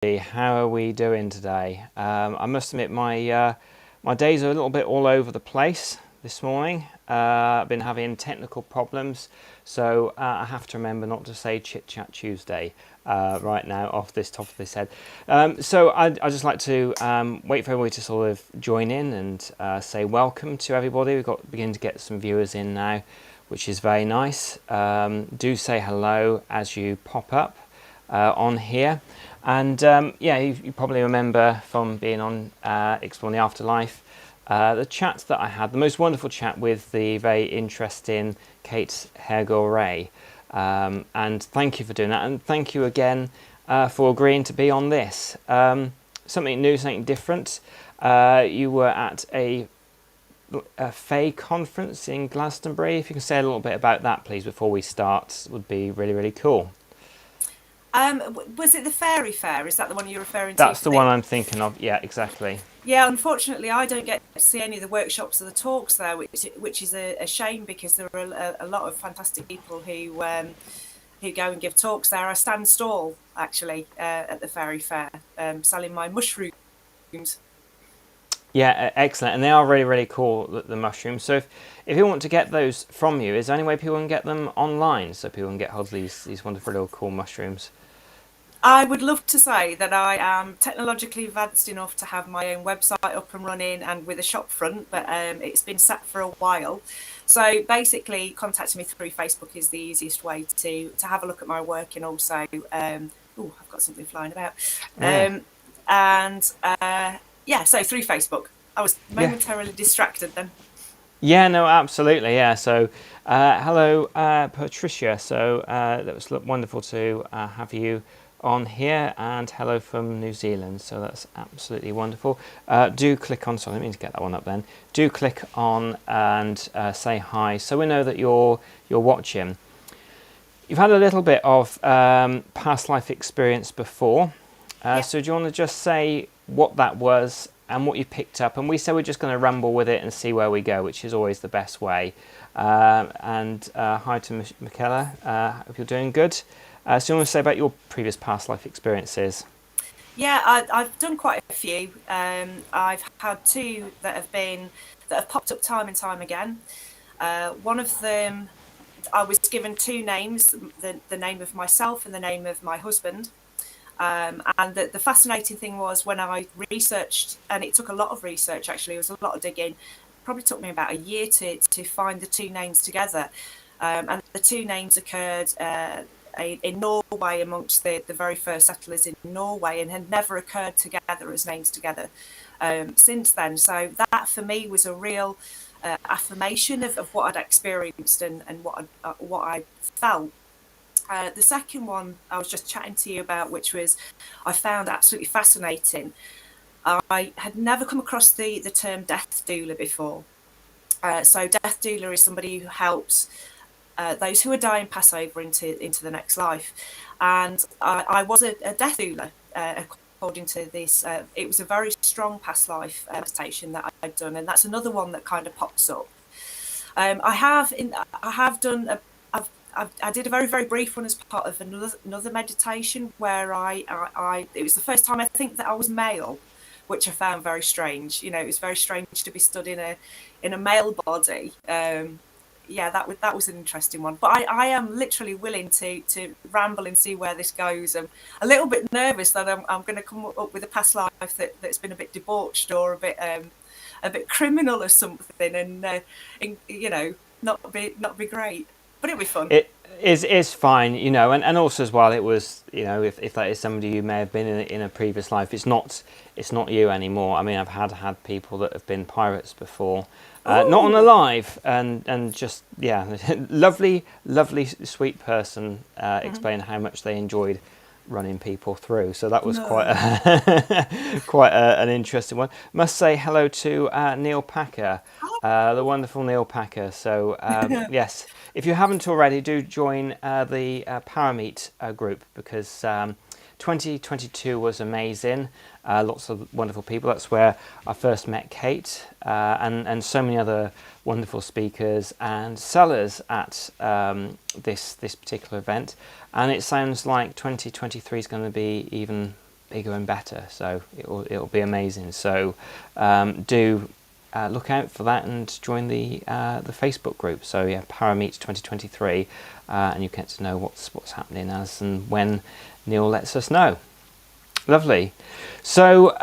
How are we doing today? I must admit my days are a little bit all over the place this morning. I've been having technical problems, so I have to remember not to say Chit Chat Tuesday right now off this top of this head. So I just like to wait for everybody to sort of join in and say welcome to everybody. We've got beginning to get some viewers in now, which is very nice. Do say hello as you pop up on here. And yeah, you probably remember from being on Exploring the Afterlife, the chat that I had, the most wonderful chat with the very interesting Kate HareGirl Ray. And thank you for doing that. And thank you again for agreeing to be on this. Something new, something different. You were at a Fae conference in Glastonbury. If you can say a little bit about that, please, before we start, would be really, really cool. Was it the Fairy Fair? Is that the one you're referring to That's for the one the... I'm thinking of. Yeah, exactly. Yeah, unfortunately, I don't get to see any of the workshops or the talks there, which is a shame because there are a lot of fantastic people who go and give talks there. I stand stall actually at the Fairy Fair, selling my mushrooms. Yeah, excellent. And they are really, really cool, the mushrooms. So if you want to get those from you, is there any way people can get them online so people can get hold of these wonderful little cool mushrooms? I would love to say that I am technologically advanced enough to have my own website up and running and with a shop front, but it's been sat for a while. So basically, contacting me through Facebook is the easiest way to have a look at my work, and also, oh, I've got something flying about, Yeah. and yeah, so through Facebook. I was Yeah. momentarily distracted then. Yeah, no, absolutely. Yeah. So, hello, Patricia. So, that was wonderful to have you on here, and hello from New Zealand. So that's absolutely wonderful. Do click on. Sorry, I didn't mean to get that one up. Then do click on and say hi, so we know that you're watching. You've had a little bit of past life experience before. Yeah. So do you want to just say what that was and what you picked up? And we said we're just going to ramble with it and see where we go, which is always the best way. And hi to Michaela. Hope you're doing good. So you want to say about your previous past life experiences? Yeah, I've done quite a few. I've had two that have popped up time and time again. One of them, I was given two names, the name of myself and the name of my husband. And the fascinating thing was when I researched, and it took a lot of research actually, it was a lot of digging, probably took me about a year to find the two names together. And the two names occurred in Norway amongst the very first settlers in Norway, and had never occurred together as names together since then. So that for me was a real affirmation of what I'd experienced and what I felt. The second one I was just chatting to you about, which was I found absolutely fascinating. I had never come across the term death doula before. So death doula is somebody who helps those who are dying pass over into the next life. And I was a death doula, according to this. It was a very strong past life meditation that I'd done, and that's another one that kind of pops up. I have done I did a very, very brief one as part of another meditation where it was the first time I think that I was male, which I found very strange. You know, it was very strange to be stood in a male body. Yeah, that was an interesting one. But I am literally willing to ramble and see where this goes. I'm a little bit nervous that I'm going to come up with a past life that's been a bit debauched or a bit criminal or something, and you know, not be great. But it'll be fun. It is fine, you know, and also as well, it was, you know, if that is somebody you may have been in a previous life, it's not you anymore. I mean, I've had people that have been pirates before, not on Oh, alive, and just yeah, lovely sweet person explaining how much they enjoyed running people through. So that was quite no. an interesting one. Must say hello to Neil Packer, the wonderful Neil Packer. So yes, if you haven't already, do join the Parameet group, because 2022 was amazing. Lots of wonderful people. That's where I first met Kate, and so many other wonderful speakers and sellers at this particular event. And it sounds like 2023 is going to be even bigger and better. So it'll be amazing. So do look out for that and join the Facebook group. So yeah, Parameet 2023, and you get to know what's happening as and when Neil lets us know. Lovely. So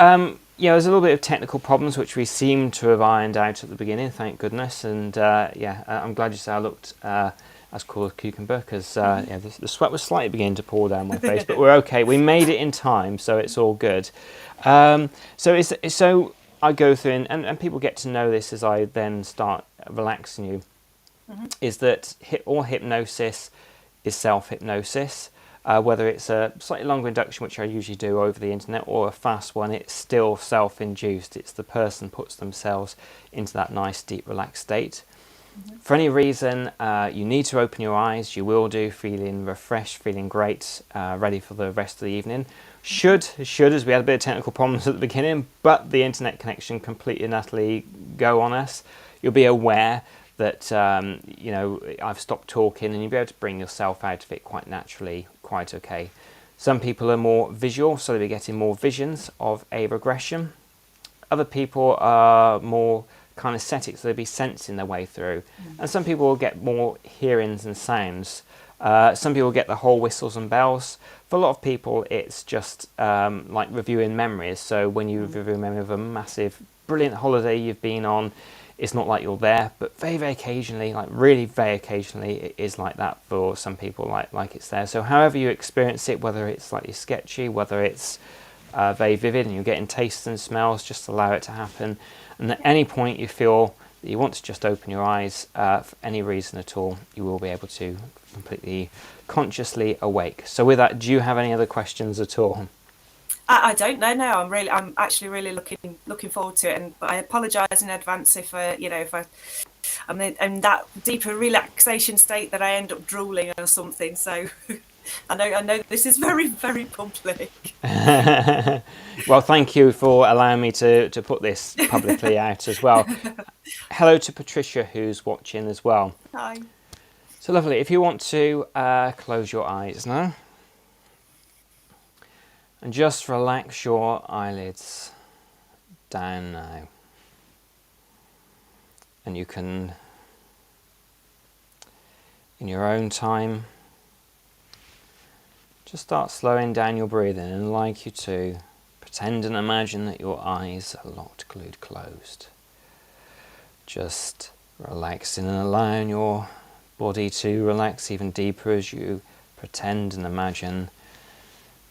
yeah, there's a little bit of technical problems which we seem to have ironed out at the beginning, thank goodness. And yeah, I'm glad you said I looked as cool as cucumber, because yeah, the sweat was slightly beginning to pour down my face, but we're okay. We made it in time, so it's all good. So I go through, and people get to know this as I then start relaxing you, is that all hypnosis is self-hypnosis. Whether it's a slightly longer induction, which I usually do over the internet, or a fast one, it's still self-induced. It's the person puts themselves into that nice, deep, relaxed state. For any reason you need to open your eyes, you will do, feeling refreshed, feeling great, ready for the rest of the evening. Should, as we had a bit of technical problems at the beginning, but the internet connection completely and utterly go on us, you'll be aware that you know, I've stopped talking, and you'll be able to bring yourself out of it quite naturally, quite okay. Some people are more visual, so they'll be getting more visions of a regression. Other people are more kinesthetic, so they'll be sensing their way through. And some people will get more hearings and sounds. Some people get the whole whistles and bells. For a lot of people, it's just like reviewing memories. So when you review a memory of a massive, brilliant holiday you've been on, it's not like you're there, but very, very occasionally, like really very occasionally, it is like that for some people, like it's there. So however you experience it, whether it's slightly sketchy, whether it's very vivid and you're getting tastes and smells, just allow it to happen. And at any point you feel that you want to just open your eyes for any reason at all, you will be able to completely consciously awake. So with that, do you have any other questions at all? I don't know. No, I'm actually really looking forward to it, and but I apologise in advance if you know, if I'm in that deeper relaxation state that I end up drooling or something. So I know this is very, very public. Well, thank you for allowing me to put this publicly out as well. Hello to Patricia, who's watching as well. Hi. So lovely. If you want to close your eyes now. And just relax your eyelids down now. And you can, in your own time, just start slowing down your breathing, and I'd like you to pretend and imagine that your eyes are locked, glued, closed. Just relaxing and allowing your body to relax even deeper as you pretend and imagine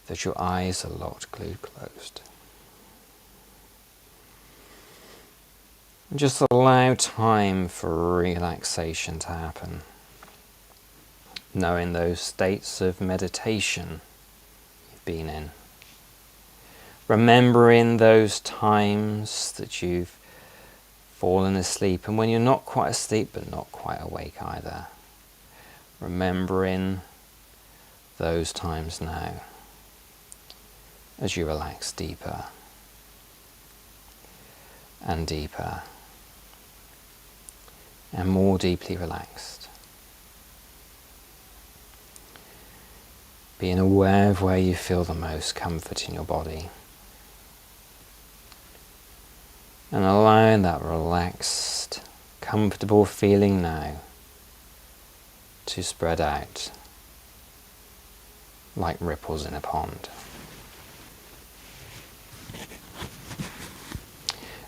that your eyes are locked, glued, closed. And just allow time for relaxation to happen. Knowing those states of meditation you've been in. Remembering those times that you've fallen asleep, and when you're not quite asleep but not quite awake either. Remembering those times now, as you relax deeper and deeper and more deeply relaxed. Being aware of where you feel the most comfort in your body, and allowing that relaxed, comfortable feeling now to spread out like ripples in a pond.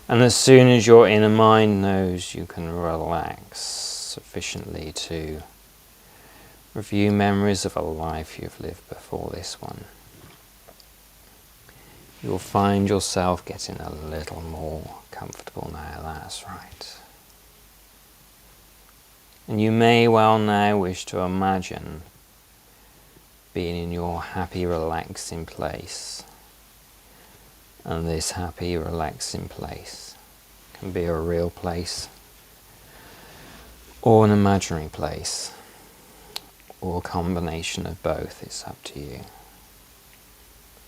And as soon as your inner mind knows you can relax sufficiently to review memories of a life you've lived before this one, you'll find yourself getting a little more comfortable now. That's right. And you may well now wish to imagine being in your happy, relaxing place. And this happy, relaxing place can be a real place, or an imaginary place, or a combination of both. It's up to you.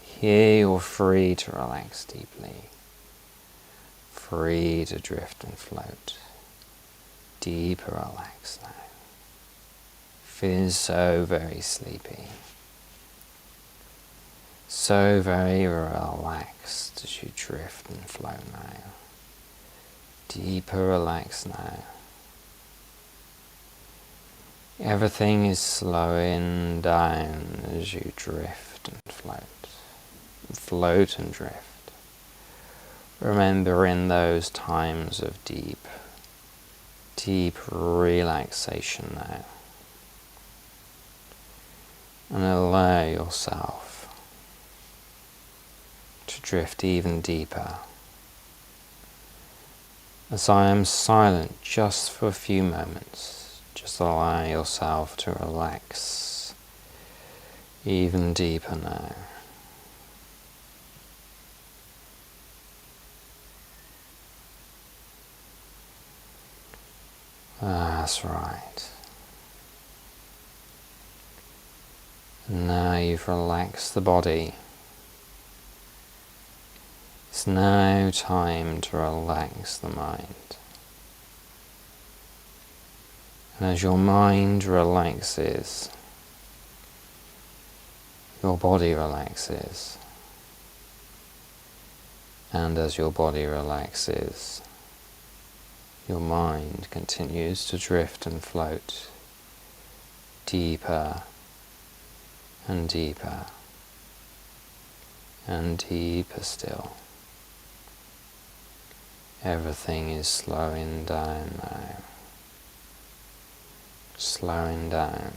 Here you're free to relax deeply, free to drift and float, deeper relaxed now, feeling so very sleepy. So very relaxed as you drift and flow now. Deeper relaxed now. Everything is slowing down as you drift and float and drift. Remembering those times of deep relaxation now. And allow yourself to drift even deeper. As I am silent just for a few moments, just allow yourself to relax even deeper now. That's right. Now you've relaxed the body. It's now time to relax the mind. And as your mind relaxes, your body relaxes. And as your body relaxes, your mind continues to drift and float deeper and deeper and deeper still. Everything is slowing down now. Slowing down.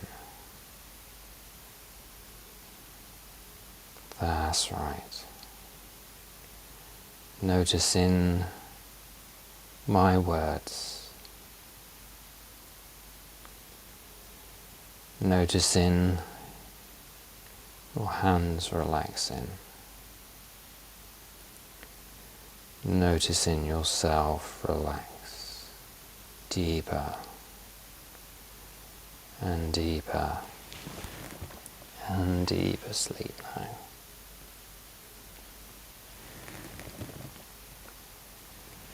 That's right. Noticing my words. Noticing your hands relaxing. Noticing yourself relax deeper and deeper and deeper sleep now.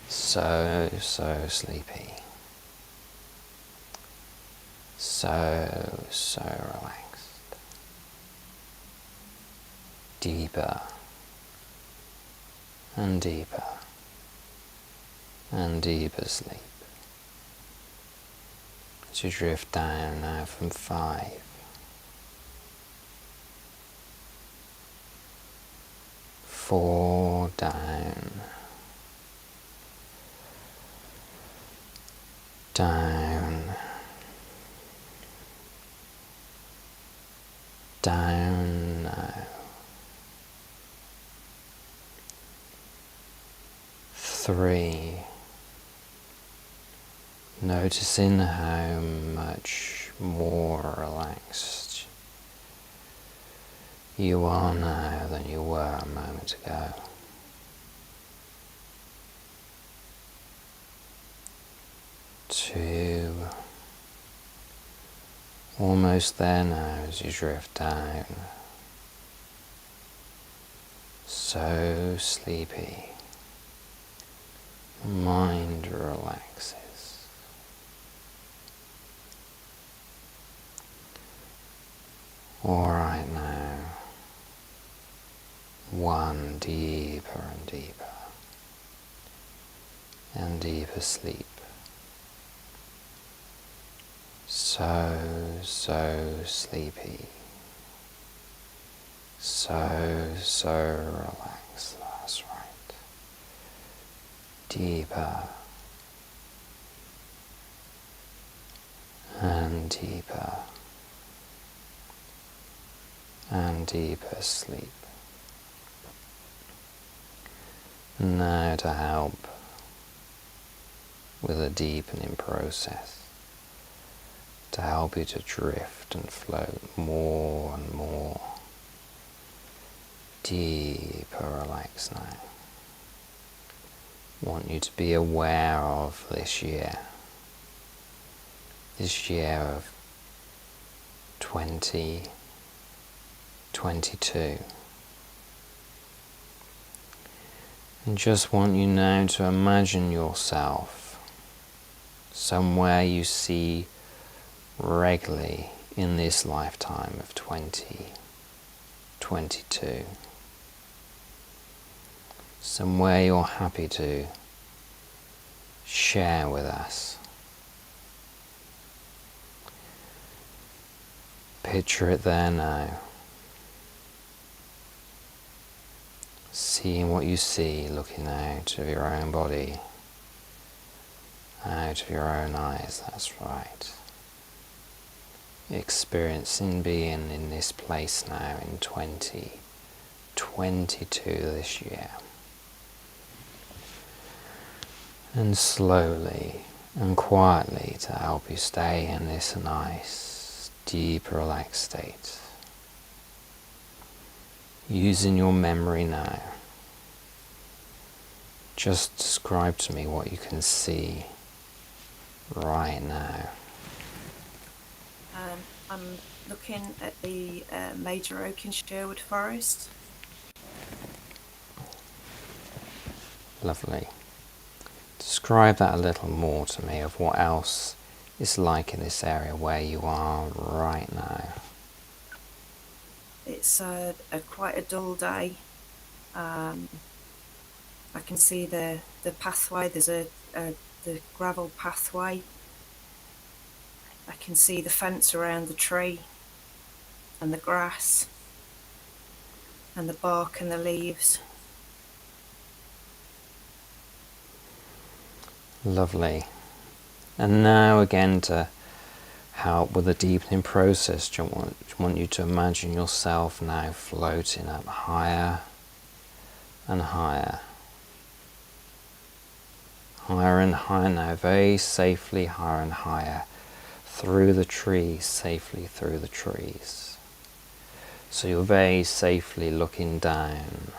So sleepy. So relaxed. Deeper and deeper and deeper sleep. As you drift down now from 5, 4 down, down, down now, 3, noticing how much more relaxed you are now than you were a moment ago. 2, almost there now as you drift down. So sleepy. Mind relaxes. Alright now, 1, deeper and deeper and deeper sleep. So sleepy. So relaxed, that's right. Deeper and deeper and deeper sleep. Now to help with a deepening process, to help you to drift and float more and more deeper relaxed now. I want you to be aware of this year of 2022. And just want you now to imagine yourself somewhere you see regularly in this lifetime of 2022. somewhere you're happy to share with us. Picture it there now. Seeing what you see, looking out of your own body, out of your own eyes, that's right. Experiencing being in this place now in 2022 this year. And slowly and quietly to help you stay in this nice, deep, relaxed state. Using your memory now. Just describe to me what you can see right now. I'm looking at the major oak in Sherwood Forest. Lovely. Describe that a little more to me of what else is like in this area where you are right now. It's quite a dull day. I can see the pathway. There's the gravel pathway. I can see the fence around the tree and the grass and the bark and the leaves. Lovely. And now again, to help with the deepening process, I want you to imagine yourself now floating up higher and higher. Higher and higher now, very safely higher and higher. Through the trees, safely through the trees. So you're very safely looking down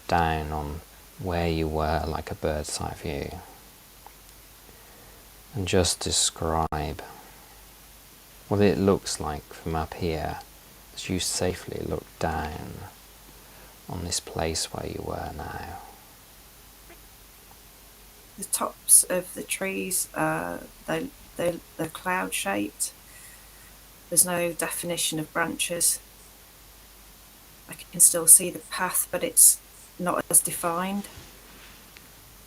on where you were, like a bird's eye view. And just describe what it looks like from up here as you safely look down on this place where you were now. The tops of the trees, they're cloud-shaped. There's no definition of branches. I can still see the path, but it's not as defined.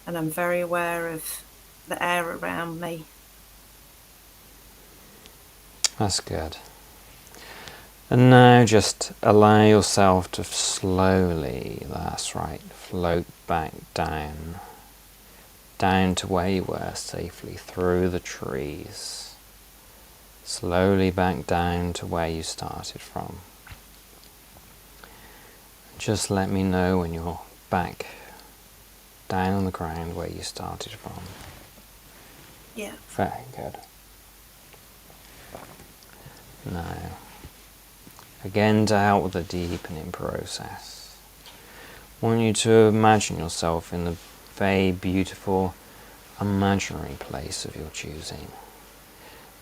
And I'm very aware of the air around me. That's good. And now just allow yourself to slowly, that's right, float back down to where you were safely through the trees. Slowly back down to where you started from. Just let me know when you're back down on the ground where you started from. Yeah. Very good. Now, again, to help with the deepening process, I want you to imagine yourself in the very beautiful imaginary place of your choosing.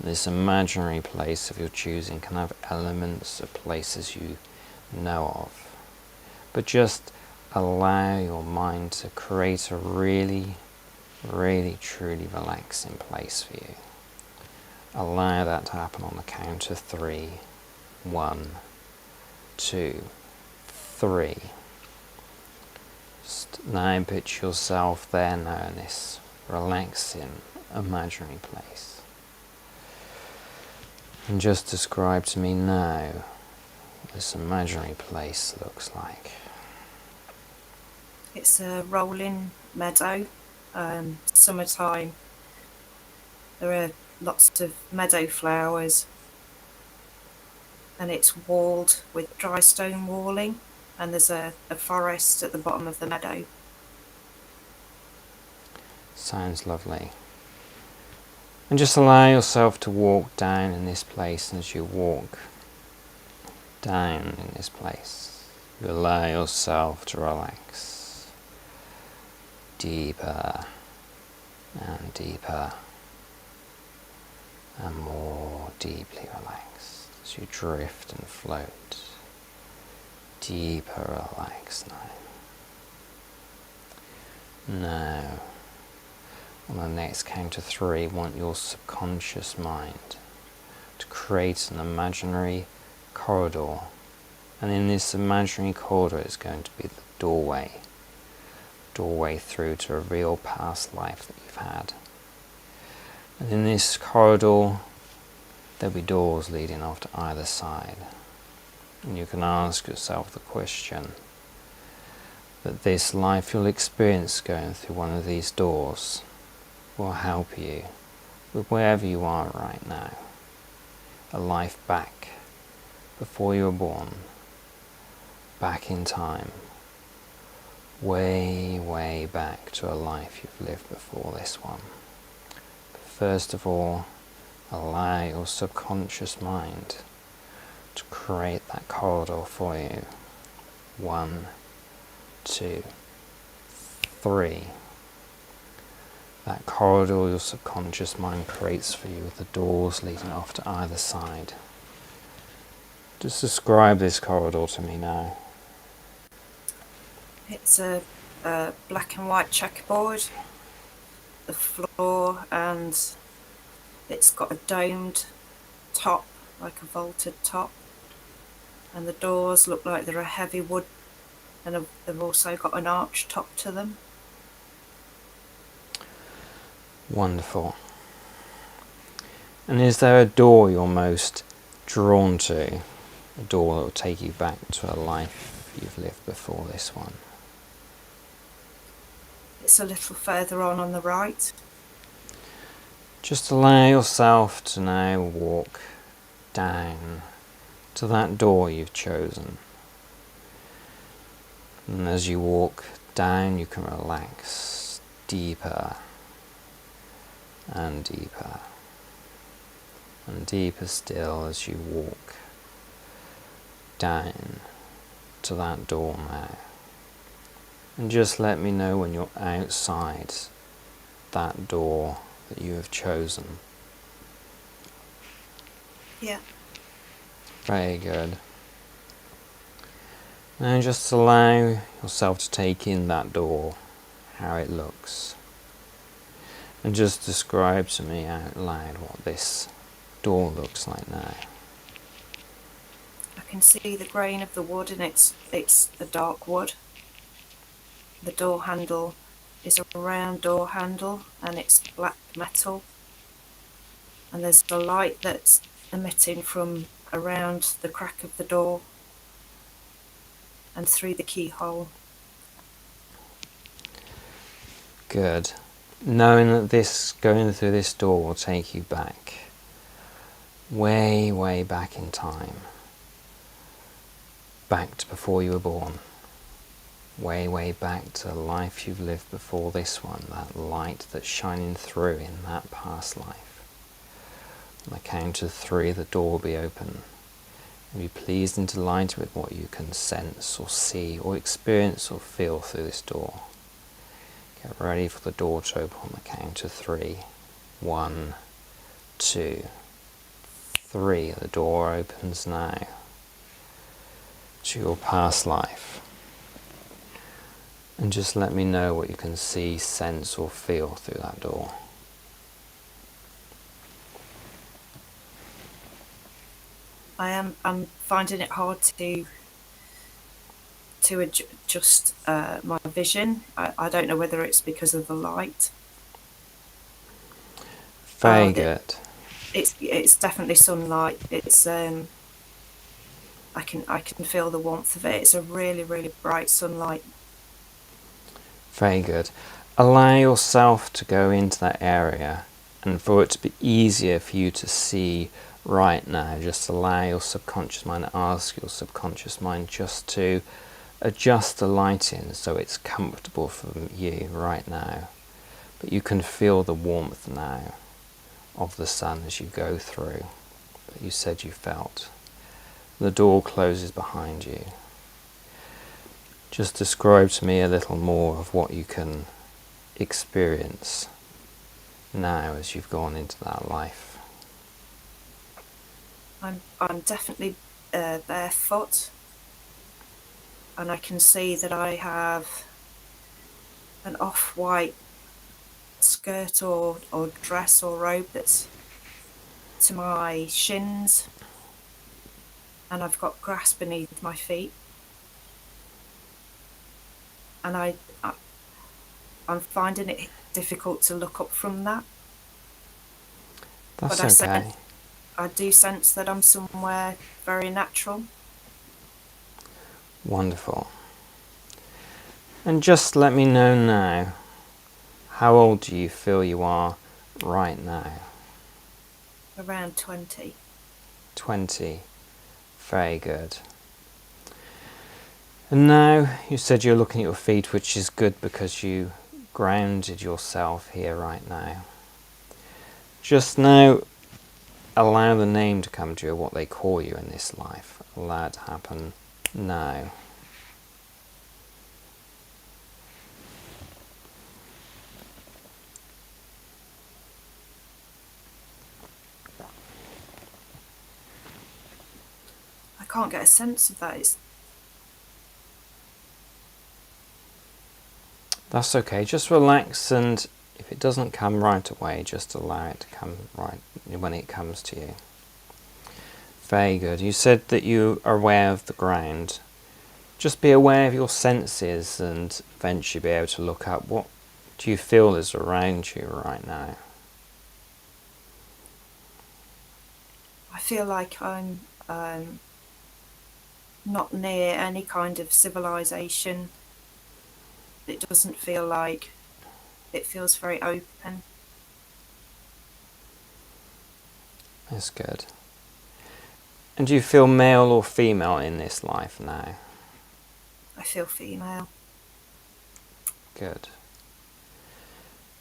This imaginary place of your choosing can have elements of places you know of, but just allow your mind to create a really, really, truly relaxing place for you. Allow that to happen on the count of 3. 1, 2, 3. Just now picture yourself there now in this relaxing imaginary place. And just describe to me now what this imaginary place looks like. It's a rolling meadow, summertime. There are lots of meadow flowers, and it's walled with dry stone walling, and there's a forest at the bottom of the meadow. Sounds lovely. And just allow yourself to walk down in this place, and as you walk down in this place, you allow yourself to relax deeper and deeper and more deeply relaxed as you drift and float. Deeper relaxed now. Now, on the next count of 3, want your subconscious mind to create an imaginary corridor And in this imaginary corridor is going to be the doorway through to a real past life that you've had. And in this corridor there'll be doors leading off to either side. And you can ask yourself the question that this life you'll experience going through one of these doors will help you with wherever you are right now. A life back before you were born, back in time, way back to a life you've lived before this one. But first of all, allow your subconscious mind to create that corridor for you. 1, 2, 3. That corridor your subconscious mind creates for you with the doors leading off to either side. Just describe this corridor to me now. It's a black and white checkerboard, the floor, and it's got a domed top, like a vaulted top, and the doors look like they're a heavy wood, and they've also got an arch top to them. Wonderful. And is there a door you're most drawn to? A door that will take you back to a life you've lived before this one? It's a little further on the right. Just allow yourself to now walk down to that door you've chosen. And as you walk down, you can relax deeper and deeper and deeper still as you walk down to that door now. And just let me know when you're outside that door that you have chosen. Yeah. Very good. Now just allow yourself to take in that door, how it looks. And just describe to me out loud what this door looks like now. I can see the grain of the wood, and it's the dark wood. The door handle is a round door handle, and it's black metal. And there's a light that's emitting from around the crack of the door and through the keyhole. Good. Knowing that this, going through this door will take you back, way back in time. Back to before you were born. Way back to the life you've lived before this one, that light that's shining through in that past life. On the count of 3, the door will be open. And be pleased and delighted with what you can sense or see or experience or feel through this door. Get ready for the door to open on the count of 3. 1, 2, 3. The door opens now to your past life. And just let me know what you can see, sense or feel through that door. I'm finding it hard to adjust my vision. I don't know whether it's because of the light. Very good. It's definitely sunlight. It's I can feel the warmth of it. It's a really bright sunlight. Very good. Allow yourself to go into that area, and for it to be easier for you to see right now, just allow your subconscious mind, ask your subconscious mind just to adjust the lighting so it's comfortable for you right now. But you can feel the warmth now of the sun as you go through that you said you felt. The door closes behind you. Just describe to me a little more of what you can experience now as you've gone into that life. I'm definitely barefoot, and I can see that I have an off-white skirt or dress or robe that's to my shins, and I've got grass beneath my feet. And I'm finding it difficult to look up from that. That's But okay. I do sense that I'm somewhere very natural. Wonderful. And just let me know now, how old do you feel you are right now? Around 20. 20. Very good. And now you said you're looking at your feet, which is good because you grounded yourself here right now. Just now, allow the name to come to you, what they call you in this life. Allow it to happen now. I can't get a sense of that. That's okay, just relax, and if it doesn't come right away, just allow it to come right when it comes to you. Very good. You said that you are aware of the ground. Just be aware of your senses and eventually be able to look up what do you feel is around you right now. I feel like I'm not near any kind of civilization. It doesn't feel like, it feels very open. That's good. And do you feel male or female in this life now? I feel female. Good.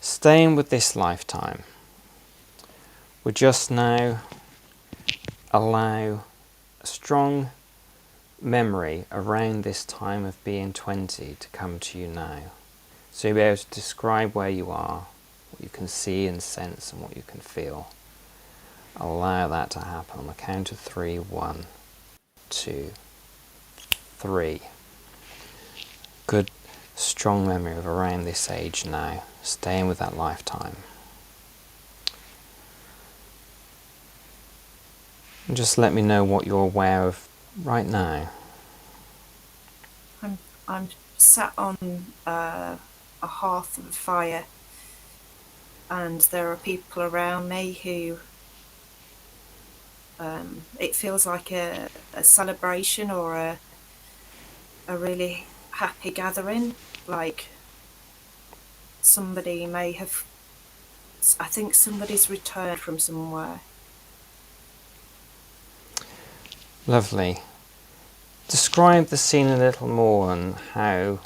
Staying with this lifetime, we just now allow a strong memory around this time of being 20 to come to you now. So you'll be able to describe where you are, what you can see and sense and what you can feel. Allow that to happen on the count of 3. 1, 2, 3. Good, strong memory of around this age now, staying with that lifetime. And just let me know what you're aware of right now. I'm sat on a hearth of fire, and there are people around me who it feels like a celebration or a really happy gathering. Like somebody may have, I think somebody's returned from somewhere. Lovely. Describe the scene a little more and how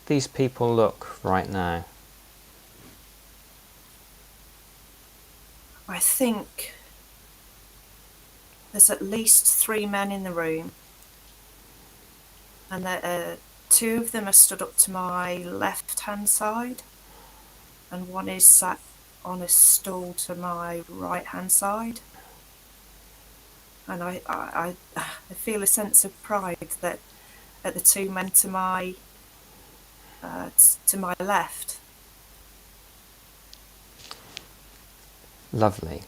these people look right now. I think there's at least 3 men in the room, and 2 of them are stood up to my left hand side, and one is sat on a stool to my right hand side. And I feel a sense of pride that at the 2 men to my left. Lovely.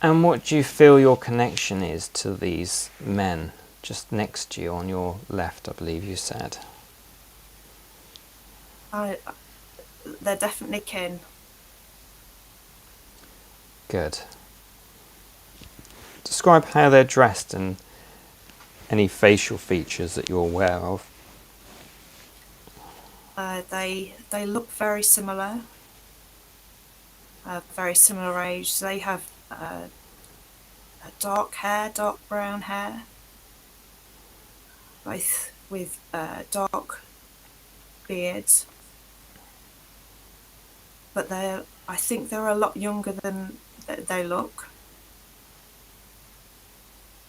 And what do you feel your connection is to these men just next to you on your left, I believe you said? They're definitely kin. Good. Describe how they're dressed and any facial features that you're aware of. They look very similar. Very similar age. They have dark hair, dark brown hair, both with dark beards. But I think they're a lot younger than they look.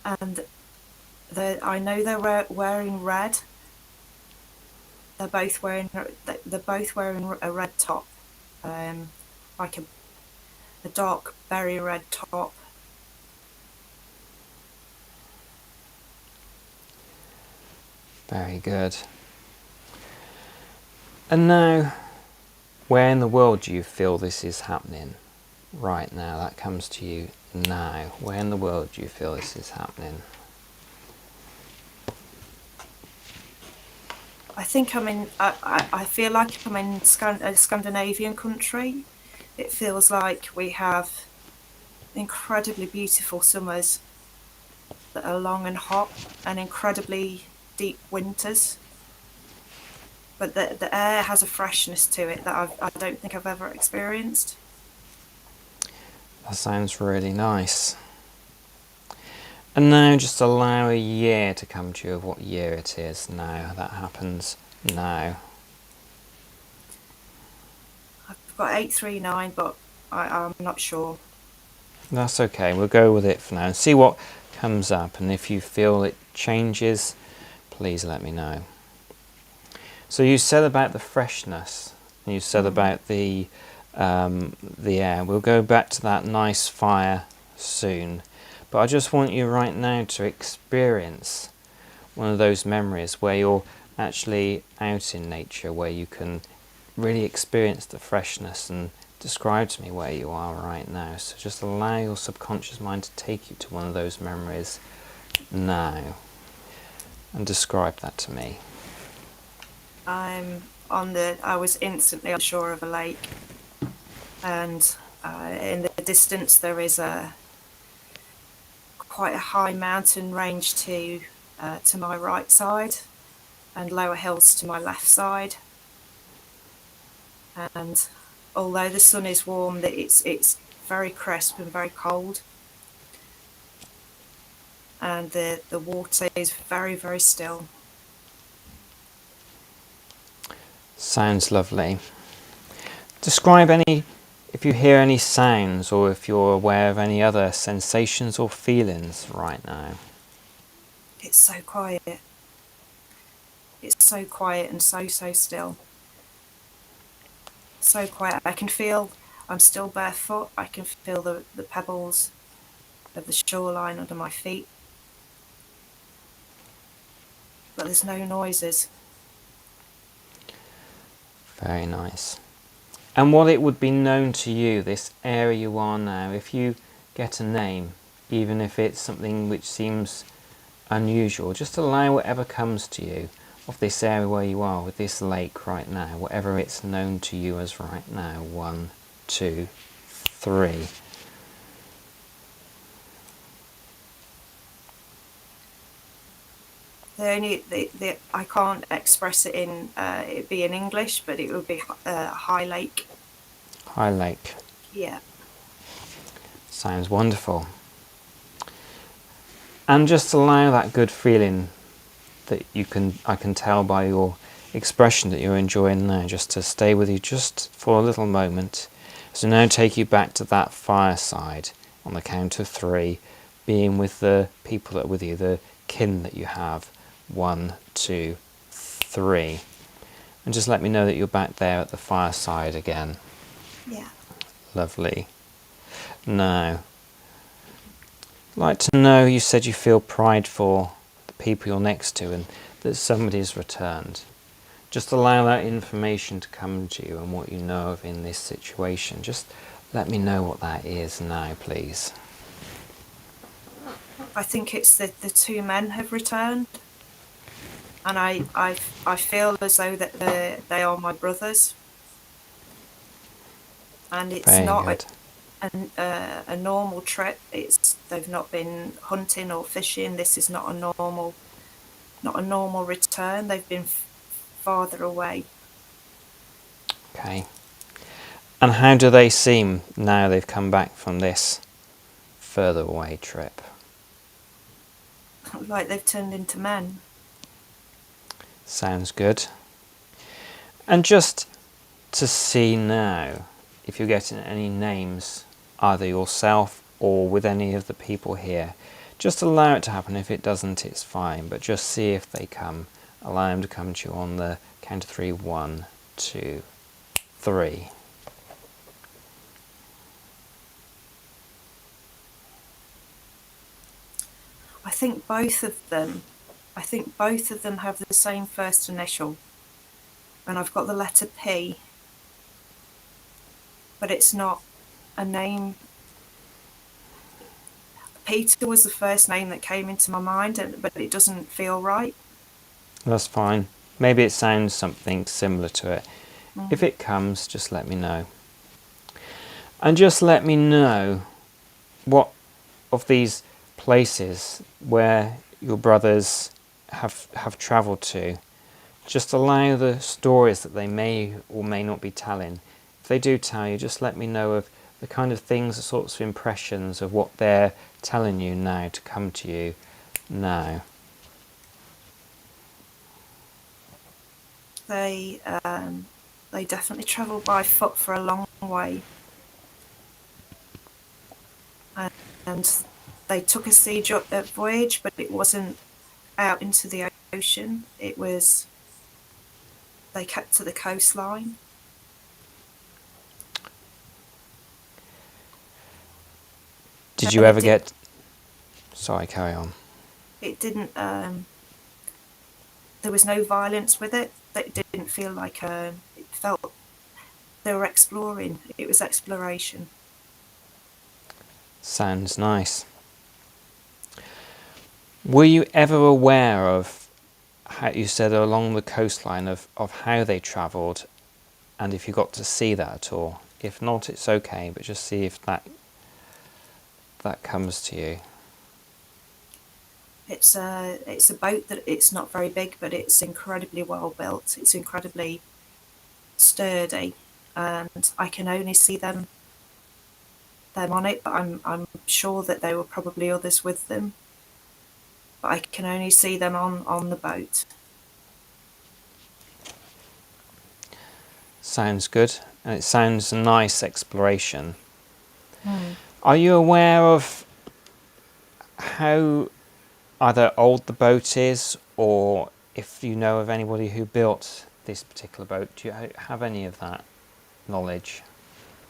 And I know they're wearing red. They're both wearing a red top, like a dark berry red top. Very good. And now, where in the world do you feel this is happening? right now, that comes to you now. Where in the world do you feel this is happening? I think I feel like I'm in a Scandinavian country. It feels like we have incredibly beautiful summers that are long and hot, and incredibly deep winters. But the air has a freshness to it that I don't think I've ever experienced. That sounds really nice. And now just allow a year to come to you of what year it is now. That happens now. I've got 839, but I'm not sure. That's okay, we'll go with it for now and see what comes up, and if you feel it changes, please let me know. So you said about the freshness, and you said about the air. We'll go back to that nice fire soon, but I just want you right now to experience one of those memories where you're actually out in nature, where you can really experience the freshness, and describe to me where you are right now. So just allow your subconscious mind to take you to one of those memories now and describe that to me. I was instantly on the shore of a lake, and in the distance there is quite a high mountain range to my right side, and lower hills to my left side. And although the sun is warm, it's very crisp and very cold, and the water is very, very still. Sounds lovely. Describe if you hear any sounds, or if you're aware of any other sensations or feelings right now. It's so quiet. It's so quiet and so still. So quiet. I can feel I'm still barefoot. I can feel the pebbles of the shoreline under my feet. But there's no noises. Very nice. And what it would be known to you, this area you are now, if you get a name, even if it's something which seems unusual, just allow whatever comes to you of this area where you are with this lake right now, whatever it's known to you as right now. 1, 2, 3. I can't express it in it be in English, but it would be High Lake. High Lake. Yeah. Sounds wonderful. And just allow that good feeling that I can tell by your expression that you're enjoying now, just to stay with you just for a little moment. So now take you back to that fireside on the count of 3, being with the people that are with you, the kin that you have. 1, 2, 3. And just let me know that you're back there at the fireside again. Yeah. Lovely. Now, I'd like to know, you said you feel pride for the people you're next to and that somebody's returned. Just allow that information to come to you and what you know of in this situation. Just let me know what that is now, please. I think it's the 2 men have returned, and I feel as though that they are my brothers, and it's Very not good. a normal trip. They've not been hunting or fishing. This is not a normal return. They've been farther away. Okay. And how do they seem now they've come back from this further away trip? Like they've turned into men. Sounds good. And just to see now if you're getting any names, either yourself or with any of the people here. Just allow it to happen. If it doesn't, it's fine, but just see if they come. Allow them to come to you on the count of 3. 1, 2, 3. I think both of them have the same first initial, and I've got the letter P, but it's not a name. Peter was the first name that came into my mind, but it doesn't feel right. That's fine. Maybe it sounds something similar to it. Mm. If it comes, just let me know. And just let me know what of these places where your brothers have travelled to. Just allow the stories that they may or may not be telling. If they do tell you, just let me know of the kind of things, the sorts of impressions of what they're telling you now to come to you now. They definitely travelled by foot for a long way, and they took a sea voyage, but it wasn't out into the ocean. They kept to the coastline. Did you ever get... Sorry, carry on. It didn't. There was no violence with it. It didn't feel like it felt they were exploring. It was exploration. Sounds nice. Were you ever aware of how you said along the coastline of how they travelled, and if you got to see that at all? If not, it's okay, but just see if that comes to you. It's a boat that it's not very big, but it's incredibly well built. It's incredibly sturdy, and I can only see them on it. But I'm sure that there were probably others with them. But I can only see them on the boat. Sounds good, and it sounds a nice exploration. Mm. Are you aware of how either old the boat is, or if you know of anybody who built this particular boat? Do you have any of that knowledge?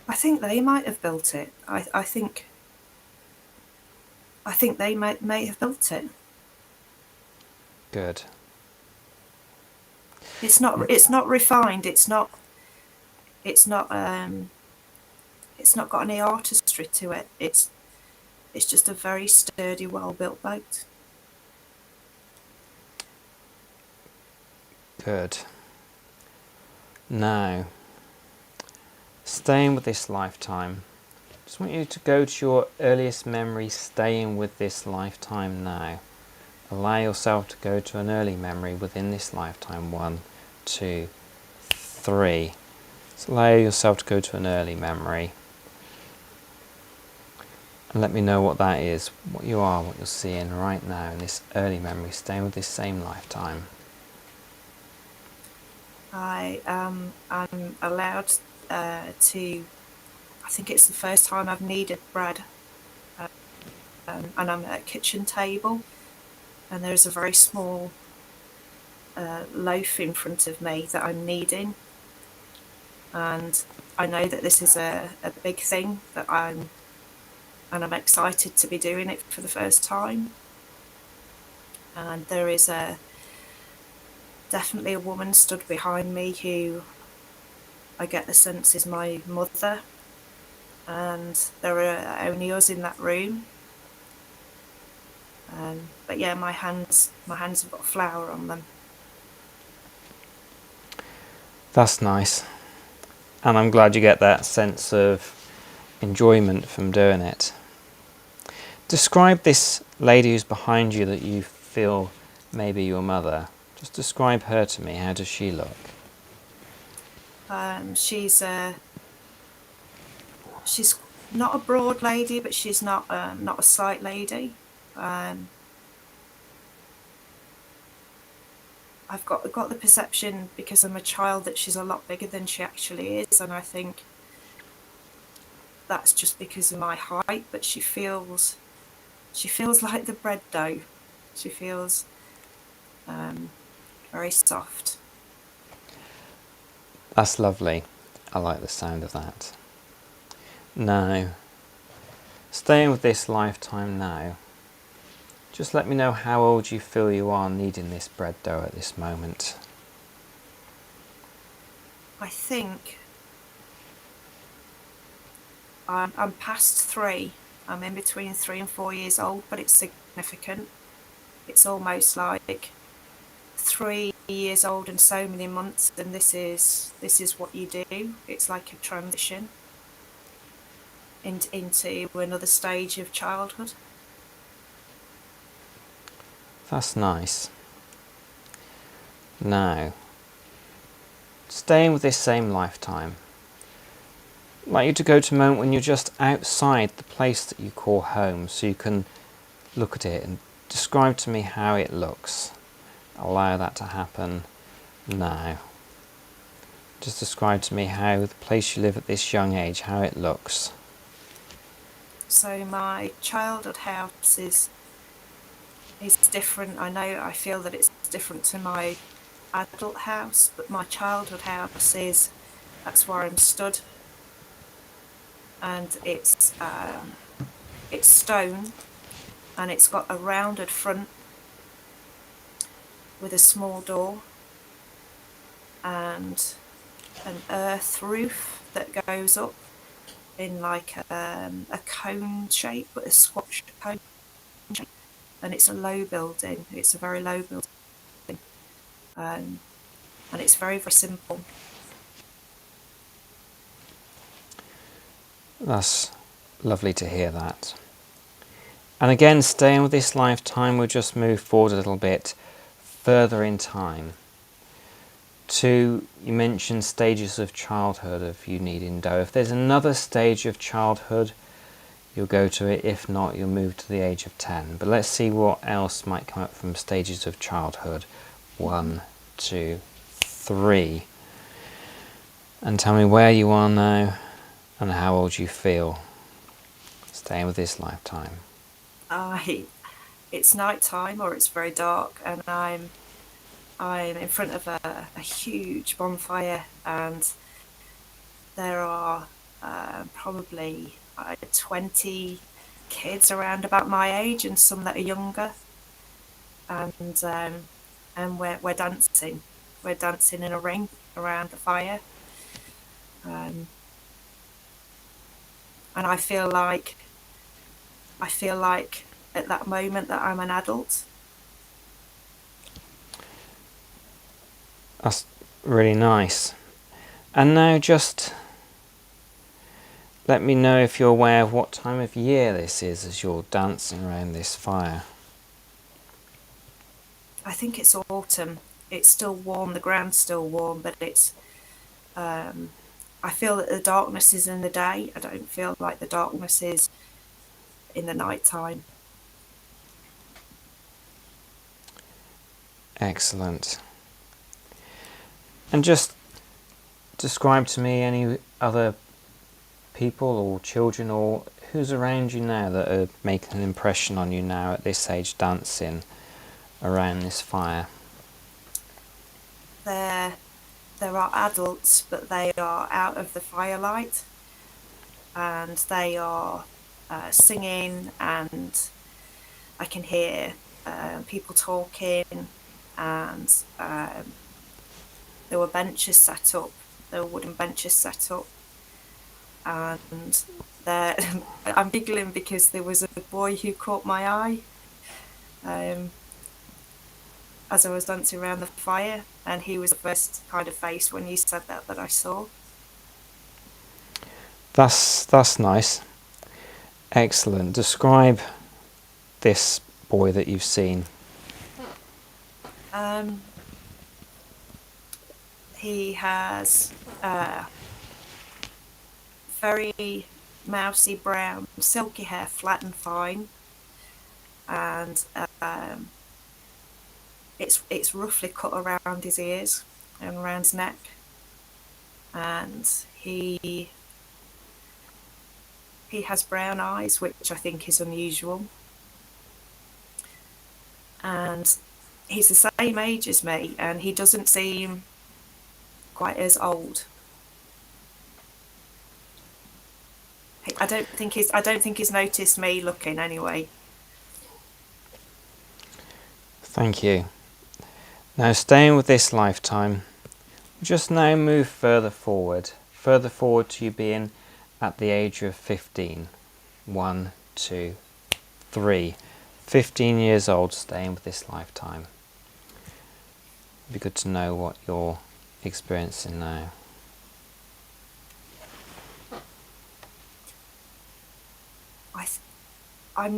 I think they might have built it. I think they may have built it. Good. It's not refined. It's not got any artistry to it. It's just a very sturdy, well built boat. Good. Now, staying with this lifetime, just want you to go to your earliest memory, staying with this lifetime now. Allow yourself to go to an early memory within this lifetime. 1, 2, 3. So allow yourself to go to an early memory. And let me know what that is, what you are, what you're seeing right now in this early memory, staying with this same lifetime. I'm allowed to. I think it's the first time I've kneaded bread, and I'm at a kitchen table, and there's a very small loaf in front of me that I'm kneading, and I know that this is a big thing that I'm excited to be doing it for the first time. And there is definitely a woman stood behind me who I get the sense is my mother, and there are only us in that room. But yeah, my hands have got flour on them. That's nice. And I'm glad you get that sense of enjoyment from doing it. Describe this lady who's behind you that you feel may be your mother. Just describe her to me. How does she look? She's not a broad lady, but she's not a slight lady. I've got the perception, because I'm a child, that she's a lot bigger than she actually is, and I think that's just because of my height. But she feels like the bread dough. She feels very soft. That's lovely. I like the sound of that. Now, staying with this lifetime now, just let me know how old you feel you are kneading this bread dough at this moment. I'm past 3. I'm in between 3 and 4 years old, but it's significant. It's almost like 3 years old and so many months, and this is what you do. It's like a transition into another stage of childhood. That's nice. Now, staying with this same lifetime, I'd like you to go to a moment when you're just outside the place that you call home, so you can look at it and describe to me how it looks. Allow that to happen now. Just describe to me how the place you live at this young age, how it looks. So my childhood house is different. I feel that it's different to my adult house, but my childhood house that's where I'm stood, and it's stone, and it's got a rounded front with a small door and an earth roof that goes up in like a cone shape, but a squash cone shape. And it's a low building. It's a very low building, and it's very, very simple. That's lovely to hear that. And again, staying with this lifetime, we'll just move forward a little bit further in time. You mentioned stages of childhood of you needing dough. If there's another stage of childhood, you'll go to it. If not, you'll move to the age of 10. But let's see what else might come up from stages of childhood. 1, 2, 3. And tell me where you are now and how old you feel. Staying with this lifetime. It's night time, or it's very dark, and I'm in front of a huge bonfire, and there are probably 20 kids around about my age, and some that are younger, and we're dancing. We're dancing in a ring around the fire, and I feel like at that moment that I'm an adult. That's really nice. And now just let me know if you're aware of what time of year this is as you're dancing around this fire. I think it's autumn. It's still warm, the ground's still warm, but it's I feel that the darkness is in the day. I don't feel like the darkness is in the night time. Excellent. And just describe to me any other people or children or who's around you now that are making an impression on you now at this age, dancing around this fire. There are adults, but they are out of the firelight, and they are singing, and I can hear people talking, and there were benches set up. There were wooden benches set up, and I'm giggling because there was a boy who caught my eye as I was dancing around the fire, and he was the first kind of face when you said that I saw. That's nice. Excellent. Describe this boy that you've seen. He has very mousy brown, silky hair, flat and fine, and it's roughly cut around his ears and around his neck, and he has brown eyes, which I think is unusual, and he's the same age as me, and he doesn't seem quite as old. I don't think he's noticed me looking anyway. Thank you. Now, staying with this lifetime, just now move further forward to you being at the age of 15? 1, 2, 3. 15 years old, staying with this lifetime. It'd be good to know what you're experiencing now. I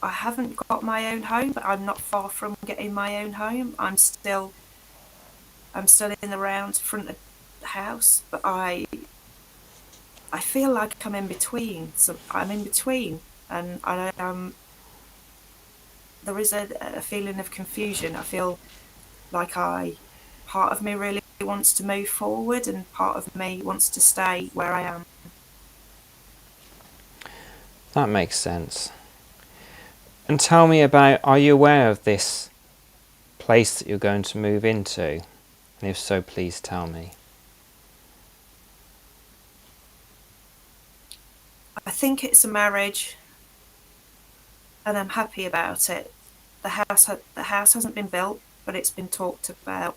haven't got my own home, but I'm not far from getting my own home. I'm still in the round front of the house, but I feel like I'm in between. So I'm in between, and there is a feeling of confusion. I feel like part of me really wants to move forward, and part of me wants to stay where I am. That makes sense. And tell me about, are you aware of this place that you're going to move into? And if so, please tell me. I think it's a marriage, and I'm happy about it. The house hasn't been built, but it's been talked about.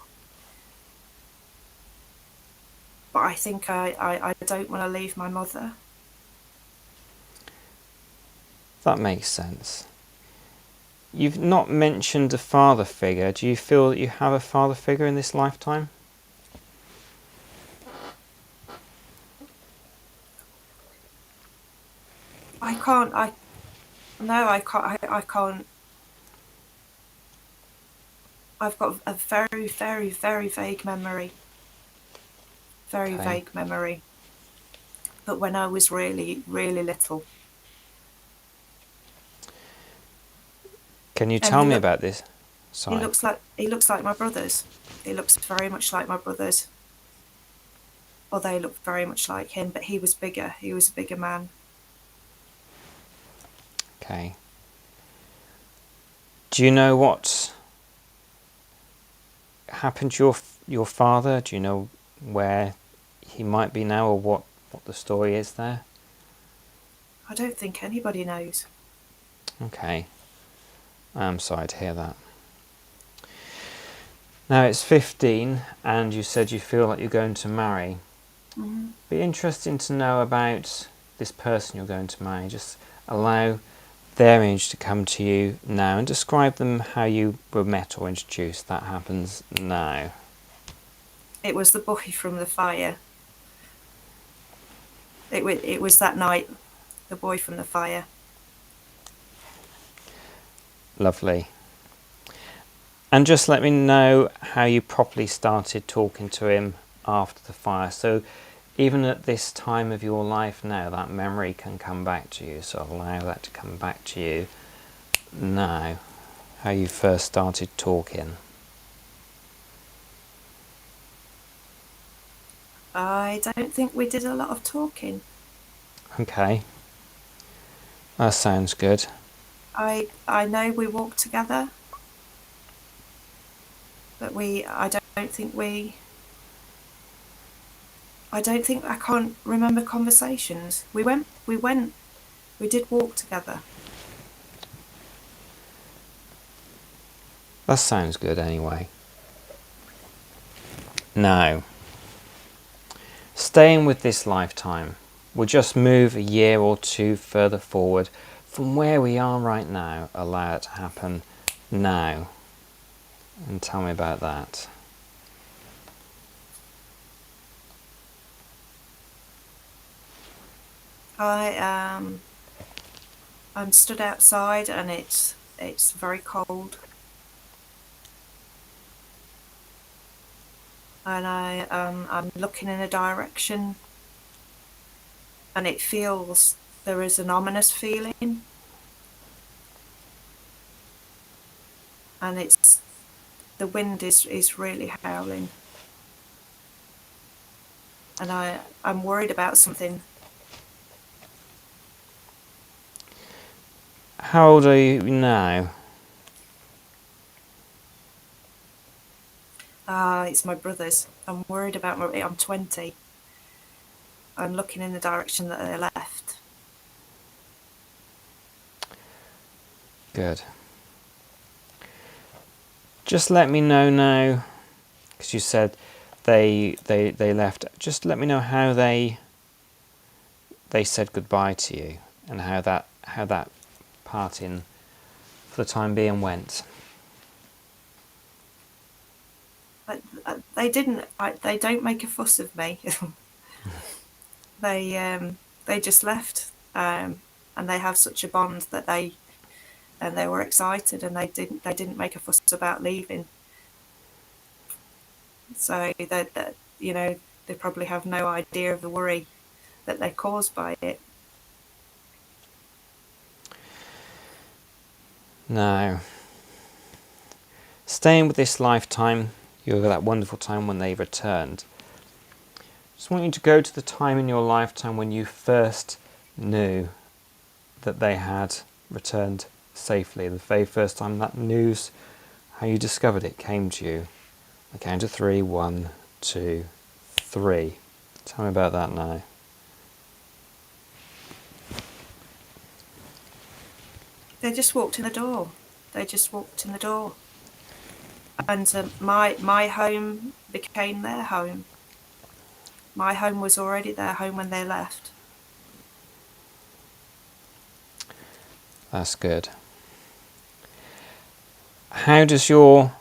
But I think I don't want to leave my mother. That makes sense. You've not mentioned a father figure. Do you feel that you have a father figure in this lifetime? I can't. No, I can't. I can't. I've got a very, very, very vague memory. Very Okay. vague memory. But when I was really, really little. Can you And tell me about this? he Sorry. looks like my brothers. He looks very much like my brothers. Or they look very much like him, but he was bigger. He was a bigger man. Okay. Do you know what happened to your father? Do you know where he might be now, or what the story is there? I don't think anybody knows. Okay. I'm sorry to hear that. Now it's 15 and you said you feel like you're going to marry. Mm-hmm. Be interesting to know about this person you're going to marry. Just allow their image to come to you now and describe them how you were met or introduced. That happens now. It was the boy from the fire. It was that night, the boy from the fire. Lovely. And just let me know how you properly started talking to him after the fire. So even at this time of your life now, that memory can come back to you. So allow that to come back to you now, how you first started talking. I don't think we did a lot of talking. Okay. That sounds good. I know we walked together, but I can't remember conversations. We did walk together. That sounds good anyway. Now, staying with this lifetime, we'll just move a year or two further forward from where we are right now. Allow it to happen now. And tell me about that. I'm stood outside and it's very cold. And I'm looking in a direction, and there is an ominous feeling, and the wind is really howling, and I'm worried about something. How old are you now? It's my brothers. I'm worried about I'm 20. I'm looking in the direction that they left. Good. Just let me know now, because you said they left. Just let me know how they they said goodbye to you, and how that parting for the time being went. But they didn't. They don't make a fuss of me. They just left, and they have such a bond that they were excited, and they didn't make a fuss about leaving. So that they probably have no idea of the worry that they're caused by it. Now, staying with this lifetime, you have that wonderful time when they returned. Just want you to go to the time in your lifetime when you first knew that they had returned safely. The very first time that news, how you discovered it, came to you. I count to 3. 1, 2, 3. Tell me about that now. They just walked in the door. And my home became their home. My home was already their home when they left. That's good. How does your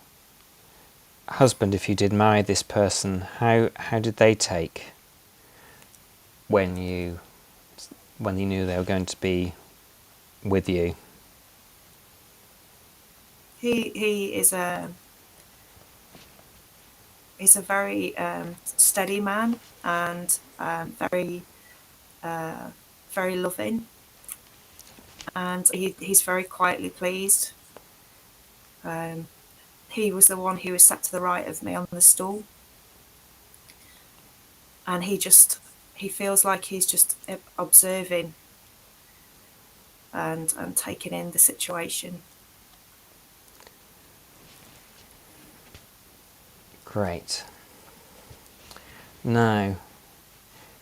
husband, if you did marry this person, how did they take when you knew they were going to be with you? He's a very steady man, and very very loving, and he's very quietly pleased. He was the one who was sat to the right of me on the stool, and he feels like he's just observing and taking in the situation. Great. Now,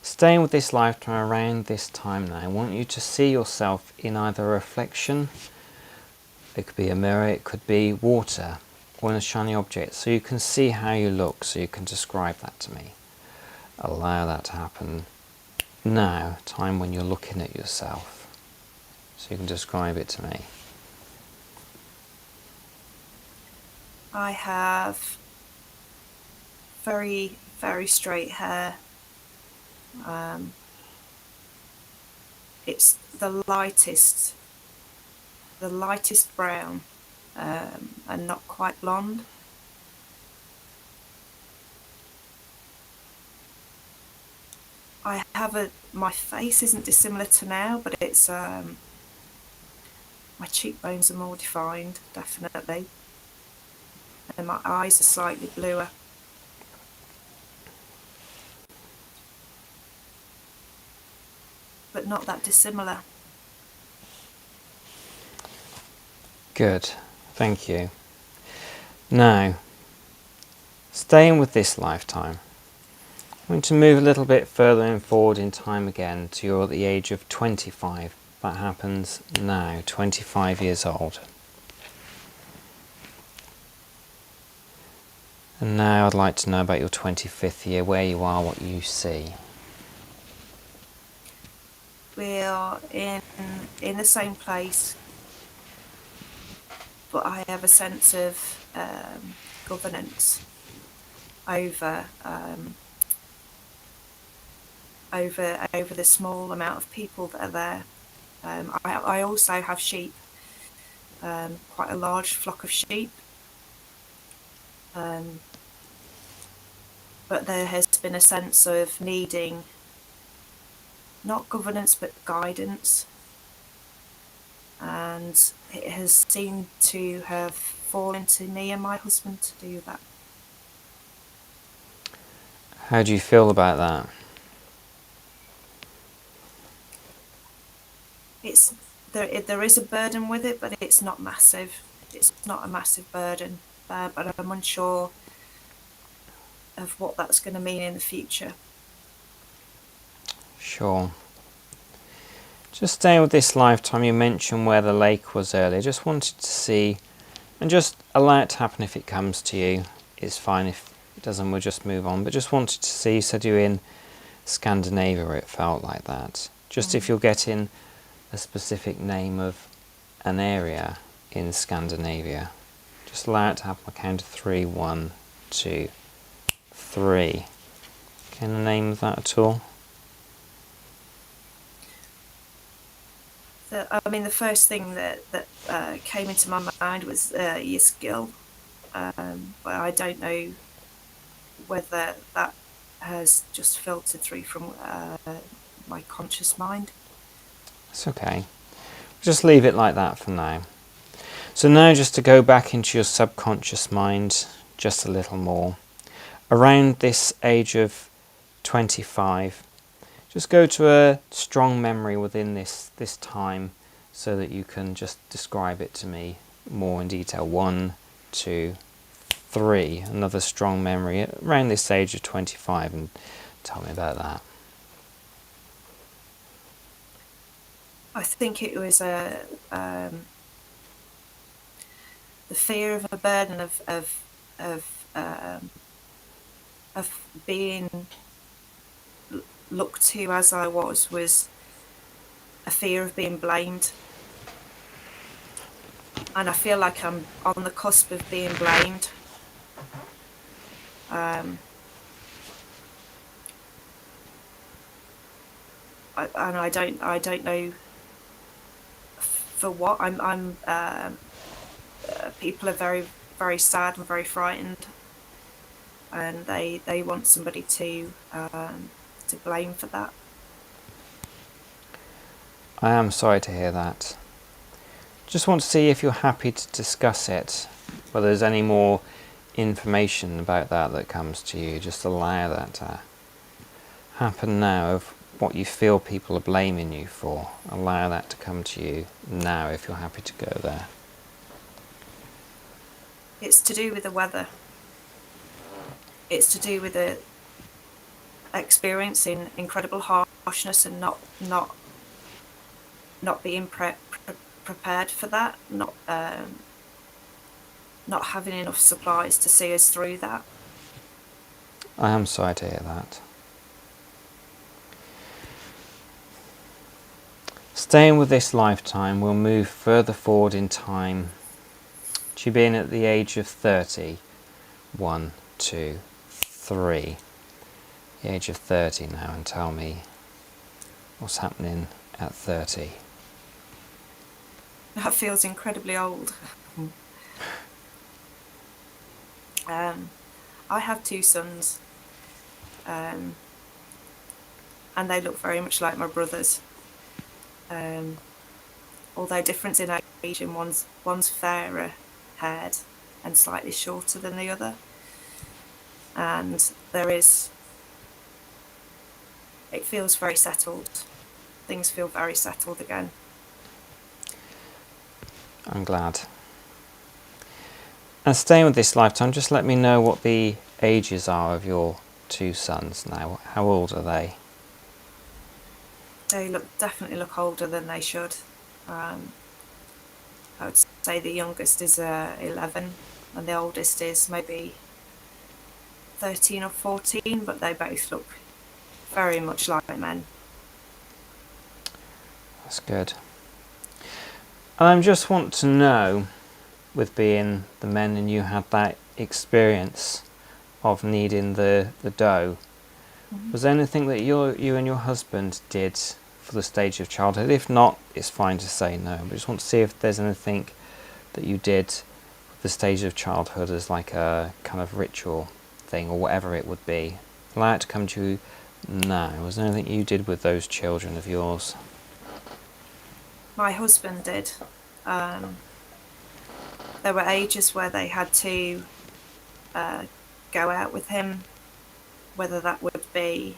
staying with this lifetime around this time now, I want you to see yourself in either a reflection, it could be a mirror, it could be water, or in a shiny object, so you can see how you look, so you can describe that to me. Allow that to happen now, time when you're looking at yourself, so you can describe it to me. I have very, very straight hair. It's the lightest brown, and not quite blonde. I have my face isn't dissimilar to now, but it's my cheekbones are more defined, definitely, and my eyes are slightly bluer. But not that dissimilar. Good, thank you. Now, staying with this lifetime, I'm going to move a little bit further and forward in time again to you're at the age of 25. That happens now, 25 years old. And now I'd like to know about your 25th year, where you are, what you see. We are in the same place, but I have a sense of governance over the small amount of people that are there. I also have sheep, quite a large flock of sheep, but there has been a sense of needing not governance but guidance, and it has seemed to have fallen to me and my husband to do that. How do you feel about that? There is a burden with it, but it's not massive. It's not a massive burden, but I'm unsure of what that's going to mean in the future. Sure. Just staying with this lifetime, you mentioned where the lake was earlier. Just wanted to see, and just allow it to happen if it comes to you. It's fine if it doesn't, we'll just move on. But just wanted to see, you said you were in Scandinavia where it felt like that. Just if you're getting a specific name of an area in Scandinavia, just allow it to have my count of 3. 1, 2, 3. Can I name that at all? The first thing that came into my mind was Yiskil, but I don't know whether that has just filtered through from my conscious mind. It's okay. Just leave it like that for now. So now just to go back into your subconscious mind just a little more. Around this age of 25, just go to a strong memory within this time so that you can just describe it to me more in detail. 1, 2, 3. Another strong memory around this age of 25, and tell me about that. I think it was the fear of a burden of being looked to as I was a fear of being blamed, and I feel like I'm on the cusp of being blamed. And I don't know for what. People are very, very sad and very frightened, and they want somebody to blame for that. I am sorry to hear that. Just want to see if you're happy to discuss it, whether there's any more information about that comes to you. Just allow that to happen now, of what you feel people are blaming you for. Allow that to come to you now if you're happy to go there. It's to do with the weather. It's to do with the experiencing incredible harshness and not being prepared for that, not having enough supplies to see us through that. I am sorry to hear that. Staying with this lifetime, we'll move further forward in time to you being at the age of 30. 1, 2, 3. The age of 30 now, and tell me what's happening at 30. That feels incredibly old. I have 2 sons, and they look very much like my brothers. Although different in age, and one's fairer haired and slightly shorter than the other, and it feels very settled. Things feel very settled again. I'm glad. And staying with this lifetime, just let me know what the ages are of your 2 sons now. How old are they? They definitely look older than they should. I would say the youngest is 11, and the oldest is maybe 13 or 14, but they both look very much like men. That's good. And I just want to know, with being the men and you had that experience of needing the dough, was there anything that you and your husband did for the stage of childhood? If not, it's fine to say no, but I just want to see if there's anything that you did with the stage of childhood as like a kind of ritual thing, or whatever it would be. Allow it to come to you now. Was there anything you did with those children of yours? My husband did. There were ages where they had to go out with him, whether that would be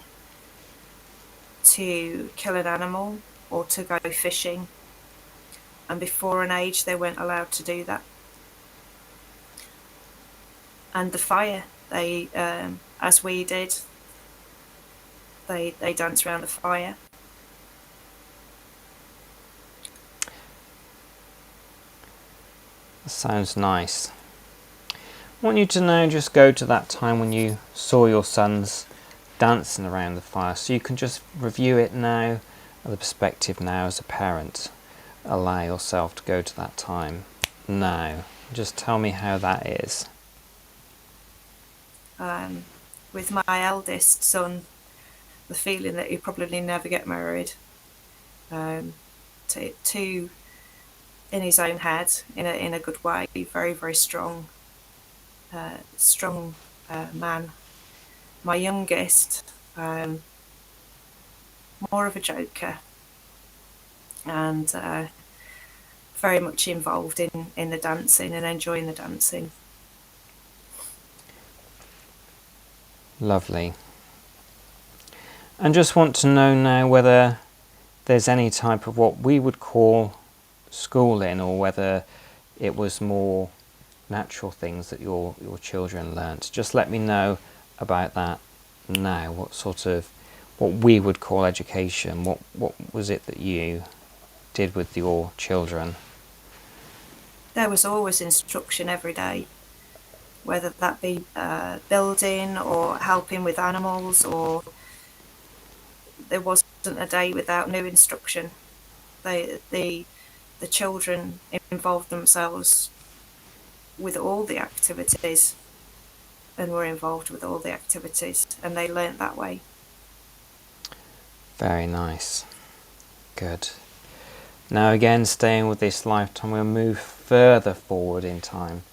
to kill an animal or to go fishing, and before an age they weren't allowed to do that. And the fire, they as we did, they danced around the fire. That sounds nice. I want you to now just go to that time when you saw your sons dancing around the fire, so you can just review it now the perspective now as a parent. Allow yourself to go to that time now. Just tell me how that is. With my eldest son, the feeling that he'd probably never get married, to in his own head, in a good way, very, very strong, man. My youngest, more of a joker, and very much involved in the dancing and enjoying the dancing. Lovely. And just want to know now whether there's any type of what we would call schooling, or whether it was more natural things that your children learnt. Just let me know about that now. What we would call education, what was it that you did with your children? There was always instruction every day, whether that be building or helping with animals, or there wasn't a day without new instruction. The children involved themselves with all the activities and were involved with all the activities, and they learnt that way. Very nice. Good. Now again, staying with this lifetime, we'll move further forward in time.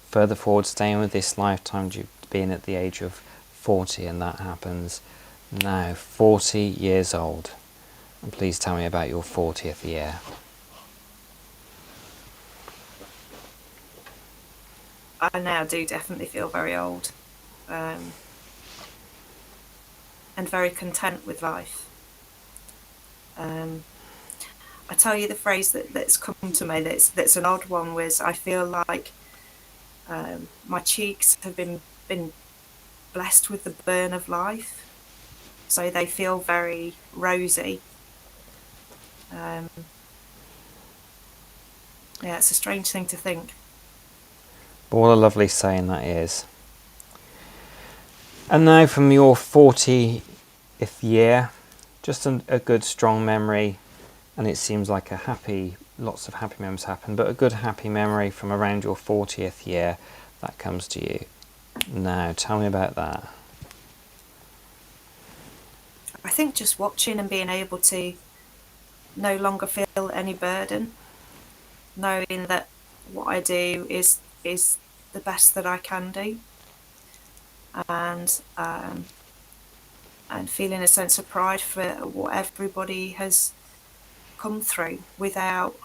Further forward, staying with this lifetime, being at the age of 40, and that happens now, 40 years old. And please tell me about your 40th year. I now do definitely feel very old, and very content with life. I tell you, the phrase that's come to me that's an odd one was, I feel like my cheeks have been blessed with the burn of life, so they feel very rosy. Yeah, it's a strange thing to think. But what a lovely saying that is. And now from your 40th year, just a good strong memory, and it seems like lots of happy memories happen, but a good happy memory from around your 40th year that comes to you. Now, tell me about that. I think just watching and being able to no longer feel any burden, knowing that what I do is the best that I can do, and feeling a sense of pride for what everybody has come through without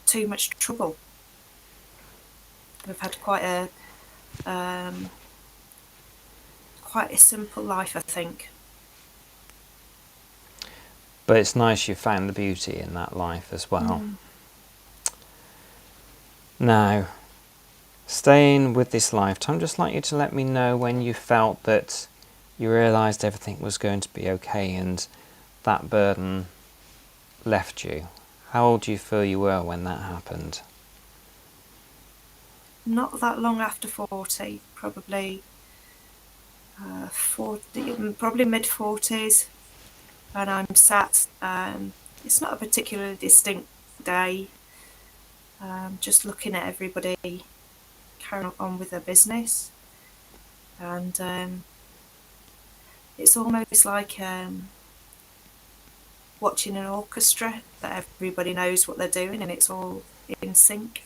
too much trouble. We've had quite a simple life, I think. But it's nice you found the beauty in that life as well. Now, staying with this lifetime, just like you to let me know when you felt that you realised everything was going to be okay and that burden left you. How old do you feel you were when that happened? Not that long after 40, probably 40, probably mid-40s, and I'm sat, it's not a particularly distinct day, just looking at everybody carrying on with their business, and it's almost like watching an orchestra, that everybody knows what they're doing and it's all in sync.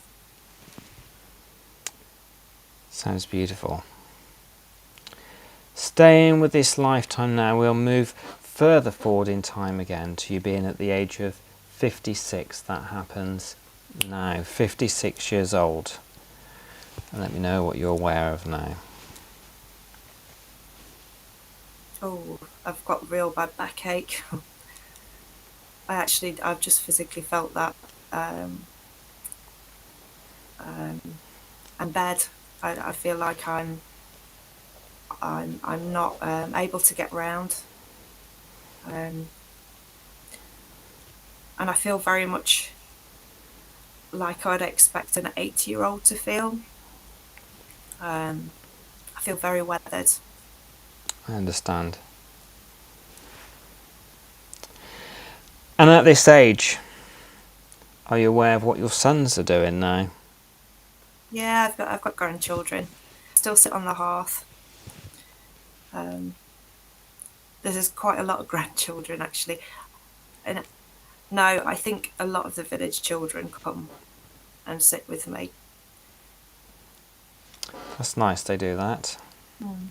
Sounds beautiful. Staying with this lifetime now, we'll move further forward in time again to you being at the age of 56. That happens now, 56 years old. And let me know what you're aware of now. Oh, I've got real bad backache. I've just physically felt that. And bed. I feel like I'm not able to get round, and I feel very much like I'd expect an 80-year-old to feel. I feel very weathered. I understand. And at this age, are you aware of what your sons are doing now? Yeah, I've got grandchildren. Still sit on the hearth. There's quite a lot of grandchildren actually, and no, I think a lot of the village children come and sit with me. That's nice they do that. Mm.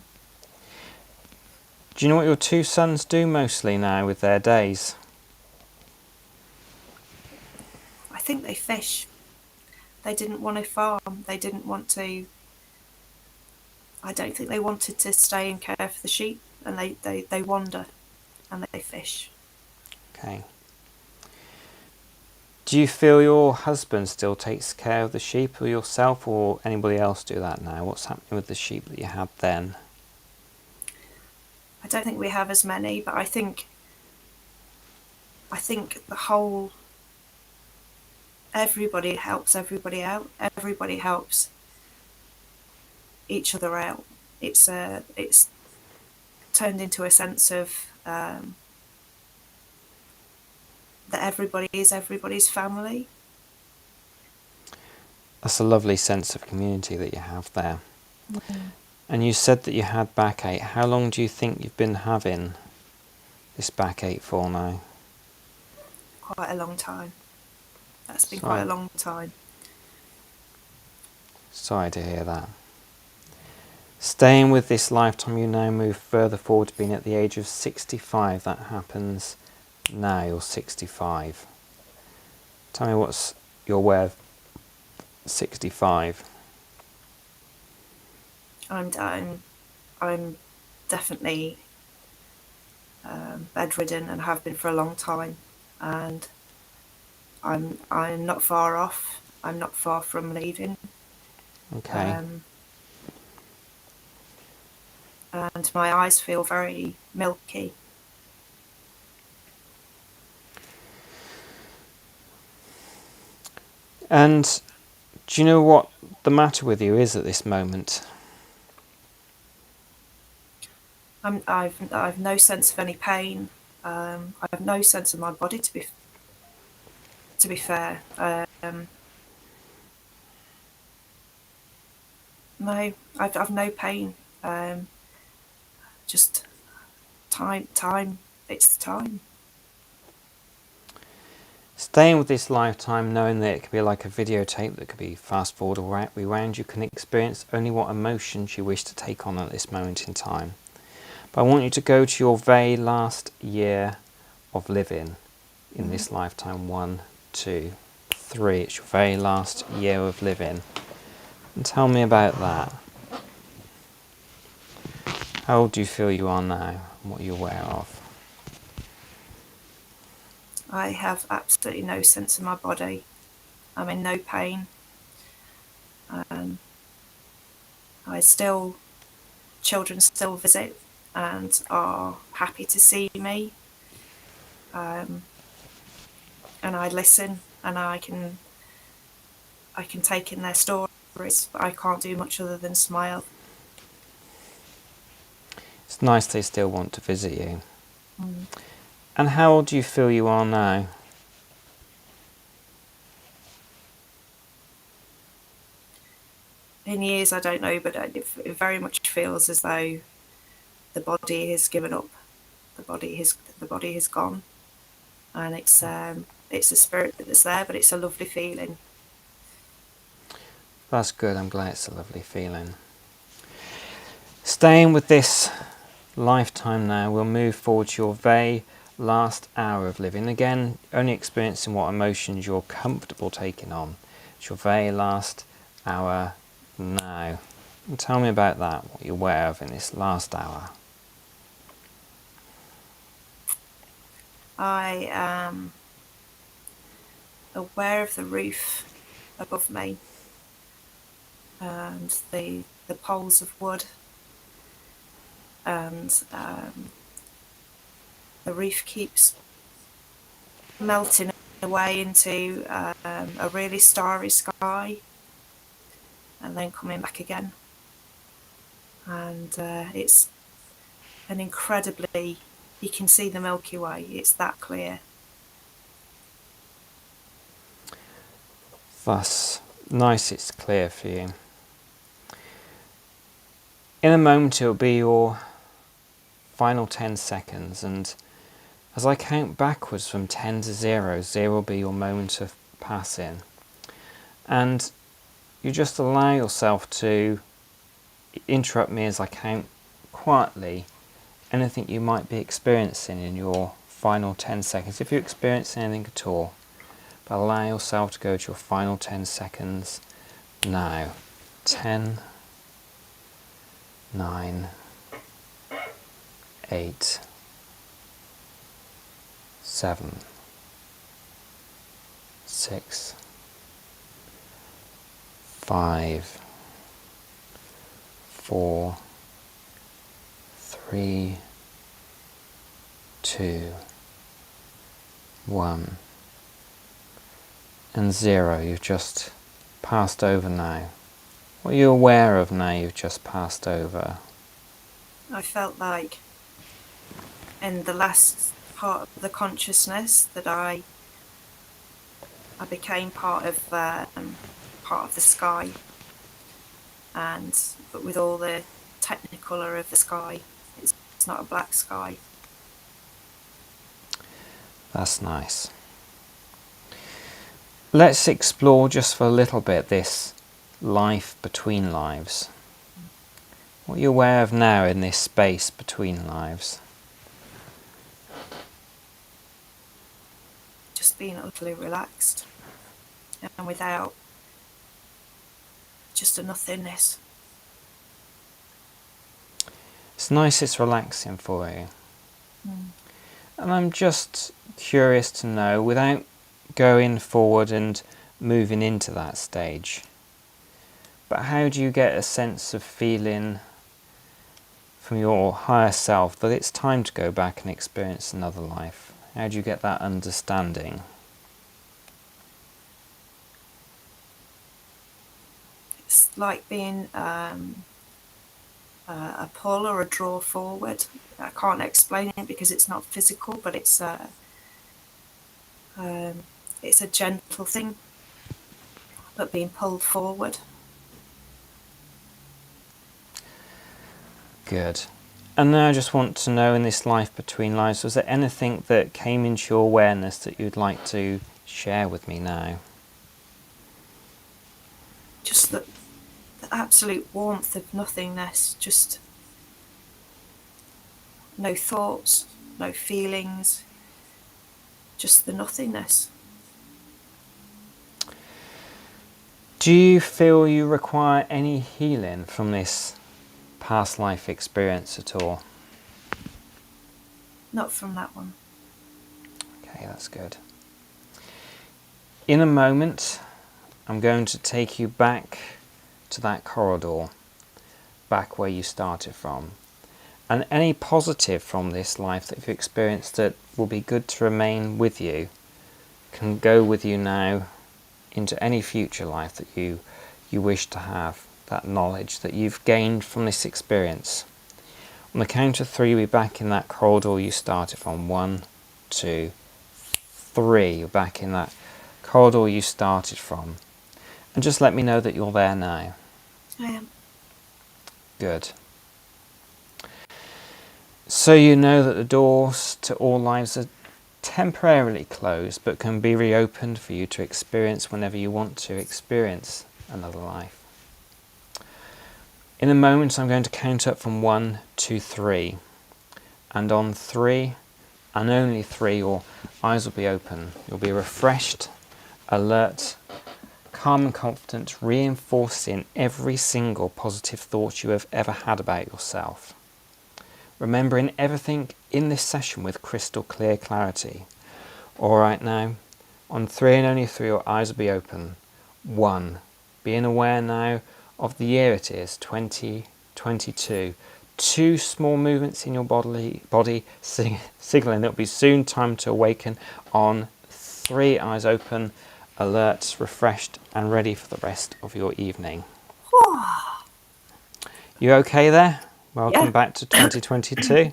Do you know what your two sons do mostly now with their days? I think they fish. They didn't want to farm. They didn't want to. I don't think they wanted to stay and care for the sheep, and they wander and they fish. Okay. Do you feel your husband still takes care of the sheep, or yourself, or anybody else do that now? What's happening with the sheep that you had then? I don't think we have as many, but I think the whole everybody helps everybody out. Everybody helps each other out. It's turned into a sense of that everybody is everybody's family. That's a lovely sense of community that you have there. Mm. And you said that you had backache. How long do you think you've been having this backache for now? Quite a long time. That's been Sorry. quite a long time. Sorry to hear that. Staying with this lifetime, you now move further forward to being at the age of 65. That happens now, you're 65. Tell me what's your way of 65. I'm definitely bedridden and have been for a long time, and I'm not far off. I'm not far from leaving. Okay. And my eyes feel very milky. And do you know what the matter with you is at this moment? I've no sense of any pain. I have no sense of my body, to be fair. No, I've no pain. Just time. It's the time. Staying with this lifetime, knowing that it could be like a videotape that could be fast forward or rewound, you can experience only what emotions you wish to take on at this moment in time. But I want you to go to your very last year of living in this lifetime. 1, 2, 3. It's your very last year of living. And tell me about that. How old do you feel you are now? And what are you aware of? I have absolutely no sense of my body. I'm in no pain. Children still visit and are happy to see me. And I listen, and I can take in their stories, but I can't do much other than smile. It's nice they still want to visit you. Mm. And how old do you feel you are now? In years, I don't know, but it very much feels as though the body has given up. The body has gone, and it's a spirit that's there, but it's a lovely feeling. That's good, I'm glad it's a lovely feeling. Staying with this lifetime now, we'll move forward to your very last hour of living. Again, only experiencing what emotions you're comfortable taking on. It's your very last hour now. And tell me about that, what you're aware of in this last hour. I am aware of the roof above me and the poles of wood, and the roof keeps melting away into a really starry sky and then coming back again. And it's an incredibly, you can see the Milky Way, it's that clear. That's nice, it's clear for you. In a moment it will be your final 10 seconds, and as I count backwards from 10 to 0, 0 will be your moment of passing. And you just allow yourself to interrupt me as I count quietly anything you might be experiencing in your final 10 seconds. If you experience anything at all, but allow yourself to go to your final 10 seconds now. 10, 9, 8, 7, 6, 5, 4, 3, 2, 1, and 0. You've just passed over now. What are you aware of now you've just passed over? I felt like in the last part of the consciousness that I became part of the sky, but with all the technicolor of the sky, it's not a black sky. That's nice. Let's explore just for a little bit this life between lives. What are you aware of now in this space between lives? Just being utterly relaxed and without just a nothingness. It's nice, it's relaxing for you. And I'm just curious to know, without going forward and moving into that stage, but how do you get a sense of feeling from your higher self that it's time to go back and experience another life? How do you get that understanding? It's like being a pull or a draw forward. I can't explain it because it's not physical, but it's a gentle thing, but being pulled forward. Good. And now I just want to know, in this life between lives, was there anything that came into your awareness that you'd like to share with me now? Just the absolute warmth of nothingness, just no thoughts, no feelings, just the nothingness. Do you feel you require any healing from this past life experience at all? Not from that one. Okay, that's good. In a moment, I'm going to take you back to that corridor, back where you started from. And any positive from this life that you've experienced that will be good to remain with you can go with you now into any future life that you wish to have, that knowledge that you've gained from this experience. On the count of 3, we'll be back in that corridor you started from. 1, 2, 3. You're back in that corridor you started from. And just let me know that you're there now. I am. Good. So you know that the doors to all lives are temporarily closed, but can be reopened for you to experience whenever you want to experience another life. In a moment, I'm going to count up from 1 to 3. And on 3, and only 3, your eyes will be open. You'll be refreshed, alert, calm and confident, reinforcing every single positive thought you have ever had about yourself. Remembering everything in this session with crystal clear clarity. All right now, on 3 and only 3, your eyes will be open. 1, being aware now of the year it is, 2022. 2 small movements in your body signaling it'll be soon time to awaken. On 3, eyes open, alert, refreshed, and ready for the rest of your evening. You okay there? Welcome back to 2022.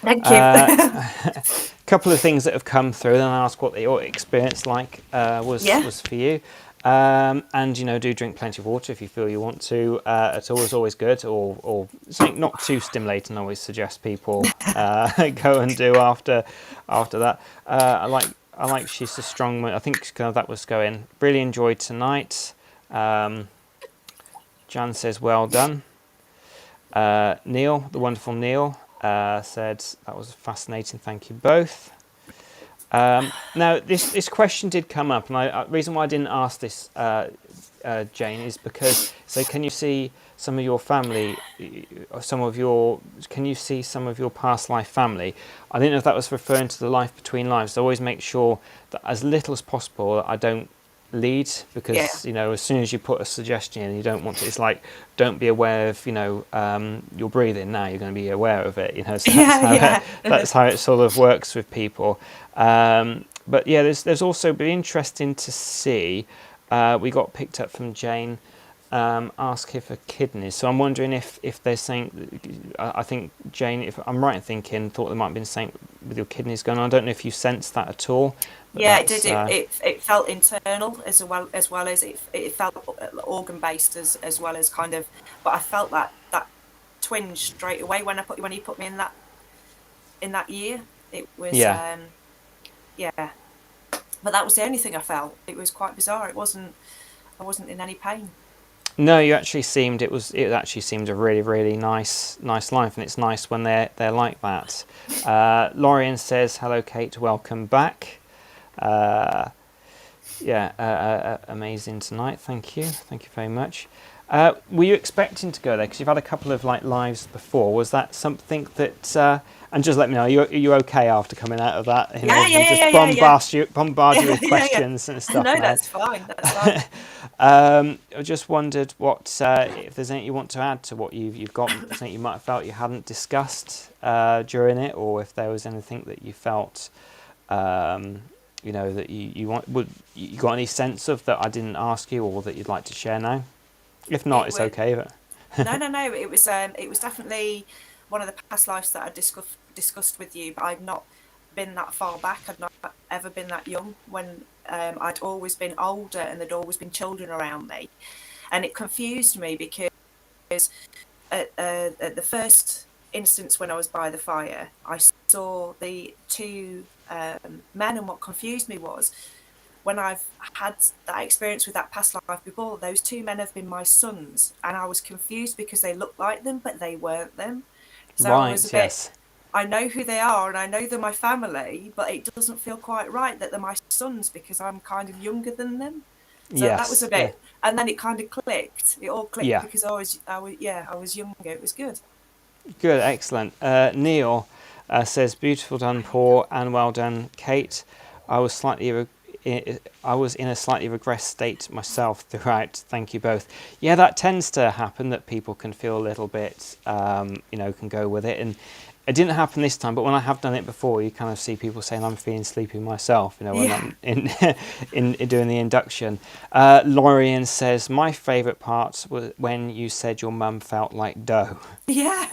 Thank you. A couple of things that have come through, then I'll ask what your experience was for you. And do drink plenty of water if you feel you want to. It's always good, or something not too stimulating. I always suggest people go and do after that. I like she's a strong one. I think that was going. Really enjoyed tonight. Jan says well done. Neil, the wonderful Neil, said that was fascinating. Thank you both. Now, this question did come up, and the reason why I didn't ask this, Jane, is because, can you see some of your family, can you see some of your past life family? I didn't know if that was referring to the life between lives. So always make sure that as little as possible I don't lead, because as soon as you put a suggestion in, you don't want to. It's like, don't be aware of you're breathing now. You're going to be aware of it. So that's how it sort of works with people. But yeah, there's also been interesting to see. We got picked up from Jane. Ask her for kidneys. So I'm wondering if they're saying. I think Jane, if I'm right in thinking, thought there might have been something with your kidneys going on. I don't know if you sensed that at all. Yeah, it did. It felt internal as well as it felt organ based as well as kind of. But I felt that twinge straight away when you put me in that year. It was yeah. But that was the only thing I felt. It was quite bizarre. I wasn't in any pain. No, it actually seemed a really, really nice life, and it's nice when they're like that. Lorian says, "Hello, Kate. Welcome back." Amazing tonight. Thank you very much. Were you expecting to go there? Because you've had a couple of lives before. Was that something that? And just let me know. Are you okay after coming out of that? Bombard you with questions and stuff. No, that's fine. I just wondered what if there's anything you want to add to what you've got. Something you might have felt you hadn't discussed during it, or if there was anything that you felt. That you got any sense of that I didn't ask you, or that you'd like to share now? If not, it's okay. But no. It was definitely one of the past lives that I discussed with you, but I've not been that far back. I've not ever been that young when I'd always been older and there'd always been children around me, and it confused me because at the first instance when I was by the fire, I saw the two men, and what confused me was when I've had that experience with that past life before, those two men have been my sons, and I was confused because they looked like them but they weren't them. So I was a bit, I know who they are and I know they're my family, but it doesn't feel quite right that they're my sons because I'm kind of younger than them. So that was a bit, and then it kind of clicked. It all clicked because I was younger. It was good. Good, excellent. Neil says, "Beautiful done, Paul, and well done, Kate. I was in a slightly regressed state myself throughout. Thank you both." Yeah, that tends to happen, that people can feel a little bit, can go with it. And it didn't happen this time, but when I have done it before, you kind of see people saying, "I'm feeling sleepy myself," when I'm in doing the induction. Lorian says, "My favourite part was when you said your mum felt like dough." Yeah.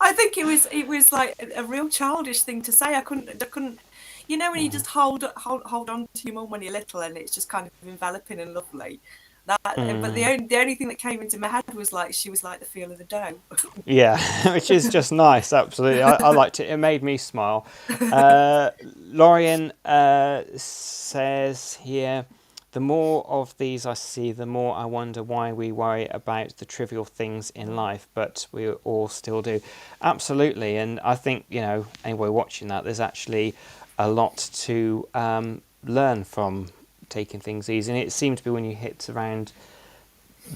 I think it was like a real childish thing to say. I couldn't. When you just hold on to your mum when you're little, and it's just kind of enveloping and lovely. But the only thing that came into my head was like she was like the feel of the dough. Yeah, which is just nice. Absolutely, I liked it. It made me smile. Lorian says here, "The more of these I see, the more I wonder why we worry about the trivial things in life, but we all still do." Absolutely, and I think anybody watching that, there's actually a lot to learn from taking things easy. And it seemed to be when you hit around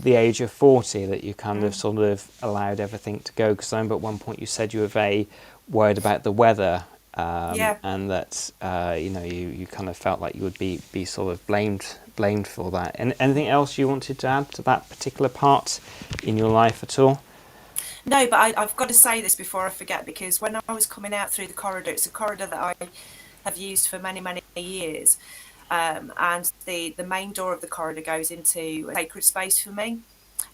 the age of 40 that you kind of sort of allowed everything to go. Because I remember at one point you said you were very worried about the weather, and that you kind of felt like you would be sort of blamed for that. And anything else you wanted to add to that particular part in your life at all? No, but I've got to say this before I forget, because when I was coming out through the corridor, it's a corridor that I have used for many, many years. And the main door of the corridor goes into a sacred space for me.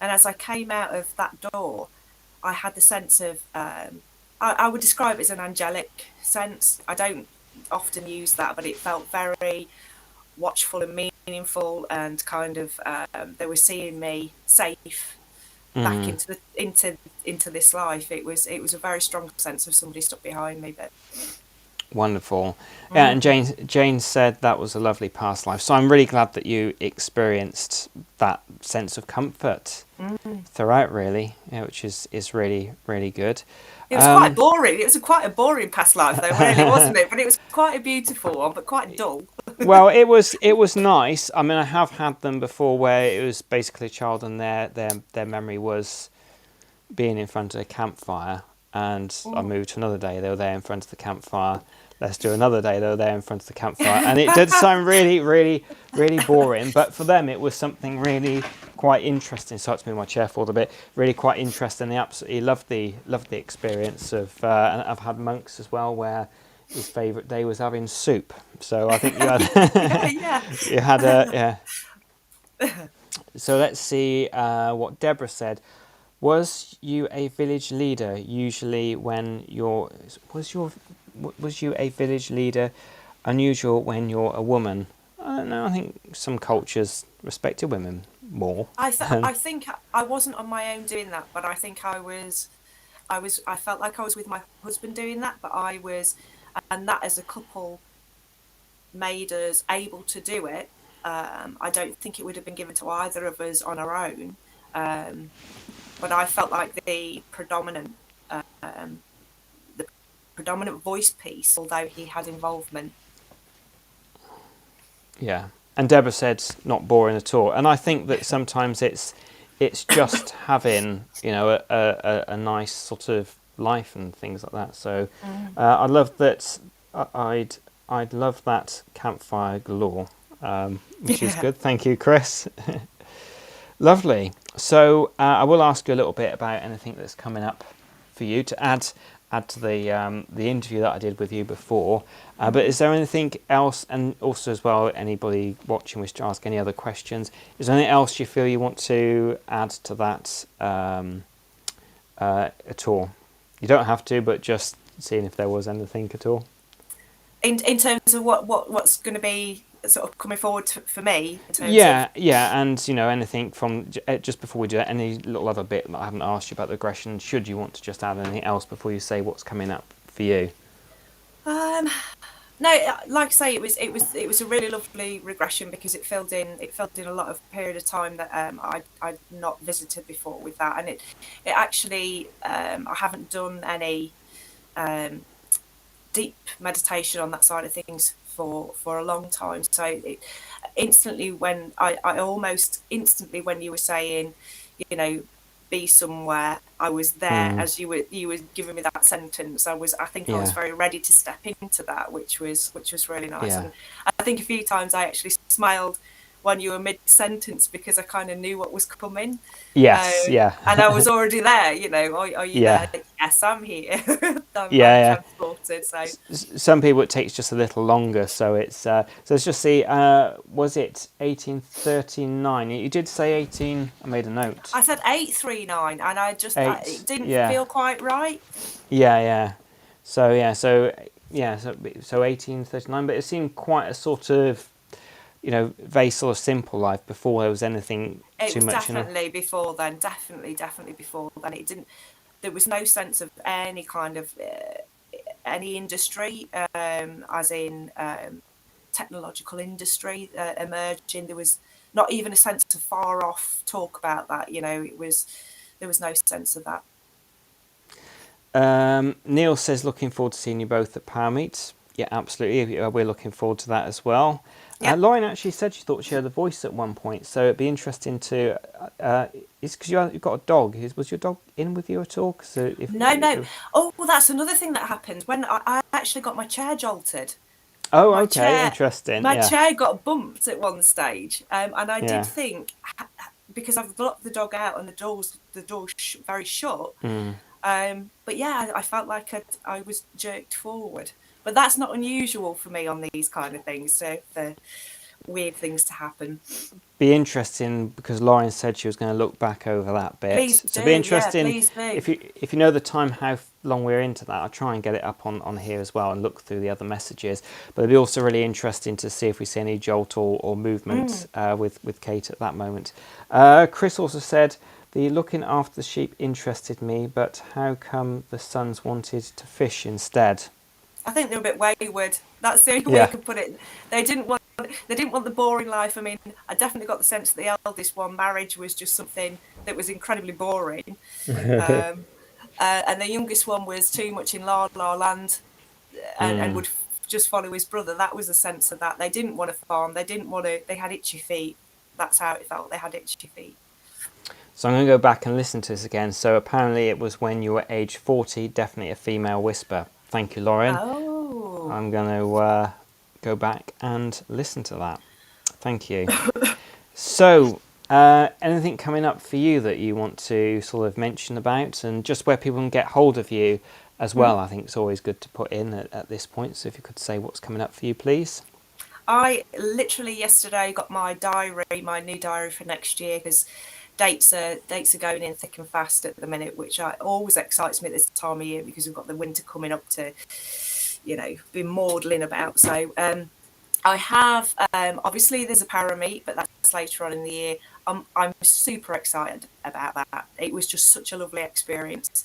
And as I came out of that door, I had the sense of, I would describe it as an angelic sense. I don't often use that, but it felt very watchful and meaningful, and kind of they were seeing me safe back Mm. into this life. It was a very strong sense of somebody stuck behind me. But Wonderful. Yeah, and Jane said that was a lovely past life. So I'm really glad that you experienced that sense of comfort throughout, really, yeah, which is really, really good. it was quite boring. It was quite a boring past life, though, really, wasn't it? But it was quite a beautiful one, but quite dull. Well, it was nice. I mean, I have had them before where it was basically a child and their memory was being in front of a campfire, and I moved to another day, they were there in front of the campfire. Let's do another day, they were there in front of the campfire, and it did sound really, really, really boring. But for them, it was something really quite interesting. So I had to move my chair forward a bit. Really quite interesting. They absolutely loved the experience of. And I've had monks as well, where his favourite day was having soup. So I think you had Yeah. you had a yeah. So let's see what Deborah said. Was you a village leader usually when you're was you a village leader unusual when you're a woman? I don't know. I think some cultures respected women more. I think I wasn't on my own doing that, but I think I felt like I was with my husband doing that, but I was, and that as a couple made us able to do it. I don't think it would have been given to either of us on our own. But I felt like the predominant voice piece, although he had involvement. Yeah, and Deborah said not boring at all. And I think that sometimes it's just having a nice sort of life and things like that. So I love that. I'd love that campfire galore, which is good. Thank you, Chris. Lovely. So I will ask you a little bit about anything that's coming up for you to add to the interview that I did with you before. But is there anything else, and also as well, anybody watching wish to ask any other questions? Is there anything else you feel you want to add to that at all? You don't have to, but just seeing if there was anything at all. In terms of what's going to be sort of coming forward for me. In terms Yeah, and anything from just before we do that, any little other bit that I haven't asked you about the regression. Should you want to just add anything else before you say what's coming up for you? No, like I say, it was a really lovely regression because it filled in a lot of period of time that I'd not visited before with that, and it actually I haven't done any deep meditation on that side of things for a long time. So it instantly, when I almost instantly when you were saying, be somewhere, I was there as you were giving me that sentence. I think I was very ready to step into that, which was really nice. And I think a few times I actually smiled when you were mid-sentence because I kind of knew what was coming. Yes, and I was already there. Are you there? Yes, I'm here. I'm transported. So some people it takes just a little longer. So it's so let's just see. Was it 1839? You did say 18. I made a note. I said 839, and I just it didn't feel quite right. So 1839, but it seemed quite a sort of very sort of simple life before there was anything too much. Definitely before then. Definitely before then. It didn't. There was no sense of any kind of any industry, as in technological industry emerging. There was not even a sense of far off talk about that. There was no sense of that. Neil says, looking forward to seeing you both at Power Meets. Yeah, absolutely. We're looking forward to that as well. Yep. Lauren actually said she thought she heard a voice at one point, so it'd be interesting to. It's because you've got a dog. Was your dog in with you at all? No. Oh, well, that's another thing that happened when I actually got my chair jolted. Oh, okay, interesting. My chair got bumped at one stage, and I did think, because I've locked the dog out and the door's very shut. But yeah, I felt like I was jerked forward. But that's not unusual for me on these kind of things. So weird things to happen. Be interesting, because Lauren said she was going to look back over that bit. Please So do, be yeah, interesting please do. if you know the time how long we're into that. I'll try and get it up on here as well and look through the other messages. But it'd be also really interesting to see if we see any jolt or movement with Kate at that moment. Chris also said, the looking after the sheep interested me, but how come the sons wanted to fish instead? I think they're a bit wayward. That's the only way I can put it. They didn't want the boring life. I mean, I definitely got the sense that the eldest one, marriage was just something that was incredibly boring. And the youngest one was too much in la la land and would just follow his brother. That was the sense of that. They didn't want to farm. They didn't want to. They had itchy feet. That's how it felt. They had itchy feet. So I'm going to go back and listen to this again. So apparently it was when you were age 40, definitely a female whisper. Thank you, Lauren. Oh. I'm going to go back and listen to that. Thank you. So anything coming up for you that you want to sort of mention about, and just where people can get hold of you as well? I think it's always good to put in at this point. So if you could say what's coming up for you, please. I literally yesterday got my new diary for next year, because dates are going in thick and fast at the minute, which always excites me at this time of year, because we've got the winter coming up to, be maudlin about. So I have, obviously there's a para meet, but that's later on in the year. I'm super excited about that. It was just such a lovely experience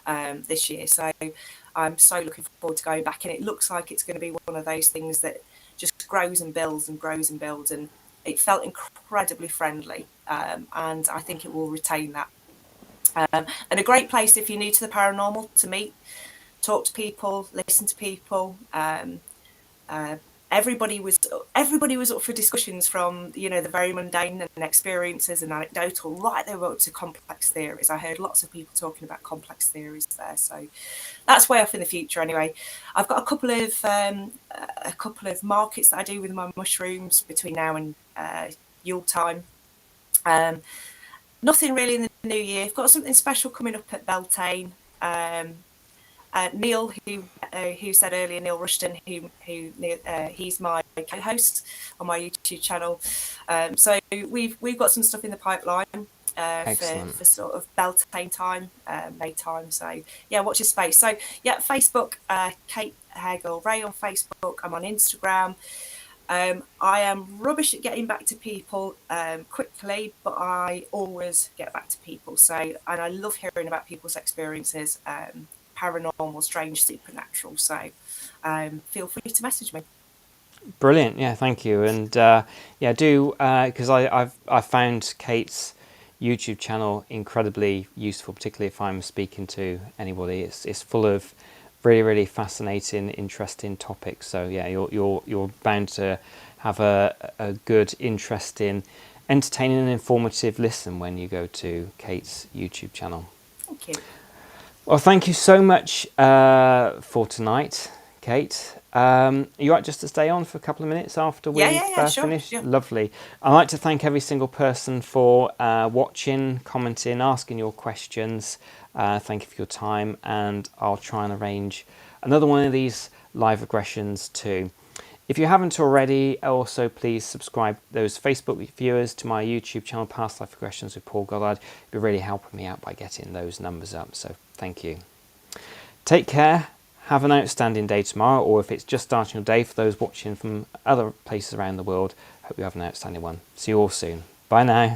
this year. So I'm so looking forward to going back, and it looks like it's going to be one of those things that just grows and builds and grows and builds, and it felt incredibly friendly, and I think it will retain that. And a great place if you're new to the paranormal to meet, talk to people, listen to people. Everybody was up for discussions, from the very mundane and experiences and anecdotal right they were up to complex theories. I heard lots of people talking about complex theories there, so that's way off in the future anyway. I've got a couple of markets that I do with my mushrooms between now and Yule time. Nothing really in the new year. I've got something special coming up at Beltane. Neil, who said earlier, Neil Rushton, he's my co-host on my YouTube channel. So we've got some stuff in the pipeline for sort of Beltane time, May time. So yeah, watch your space. So yeah, Facebook, Kate HareGirl Ray on Facebook. I'm on Instagram. I am rubbish at getting back to people quickly, but I always get back to people. So, and I love hearing about people's experiences. Paranormal, strange, supernatural. So feel free to message me. Brilliant. Yeah, thank you. And yeah, do, because I've found Kate's YouTube channel incredibly useful, particularly if I'm speaking to anybody. It's full of really, really fascinating, interesting topics. So yeah, you're bound to have a good, interesting, entertaining and informative listen when you go to Kate's YouTube channel. Thank you. Well, thank you so much for tonight, Kate. Are you right just to stay on for a couple of minutes after we've finished? Sure. Lovely. I'd like to thank every single person for watching, commenting, asking your questions. Thank you for your time, and I'll try and arrange another one of these live regressions too. If you haven't already, also please subscribe those Facebook viewers to my YouTube channel, Past Life Regressions with Paul Goddard. You're really helping me out by getting those numbers up, so thank you. Take care. Have an outstanding day tomorrow, or if it's just starting your day, for those watching from other places around the world, hope you have an outstanding one. See you all soon. Bye now.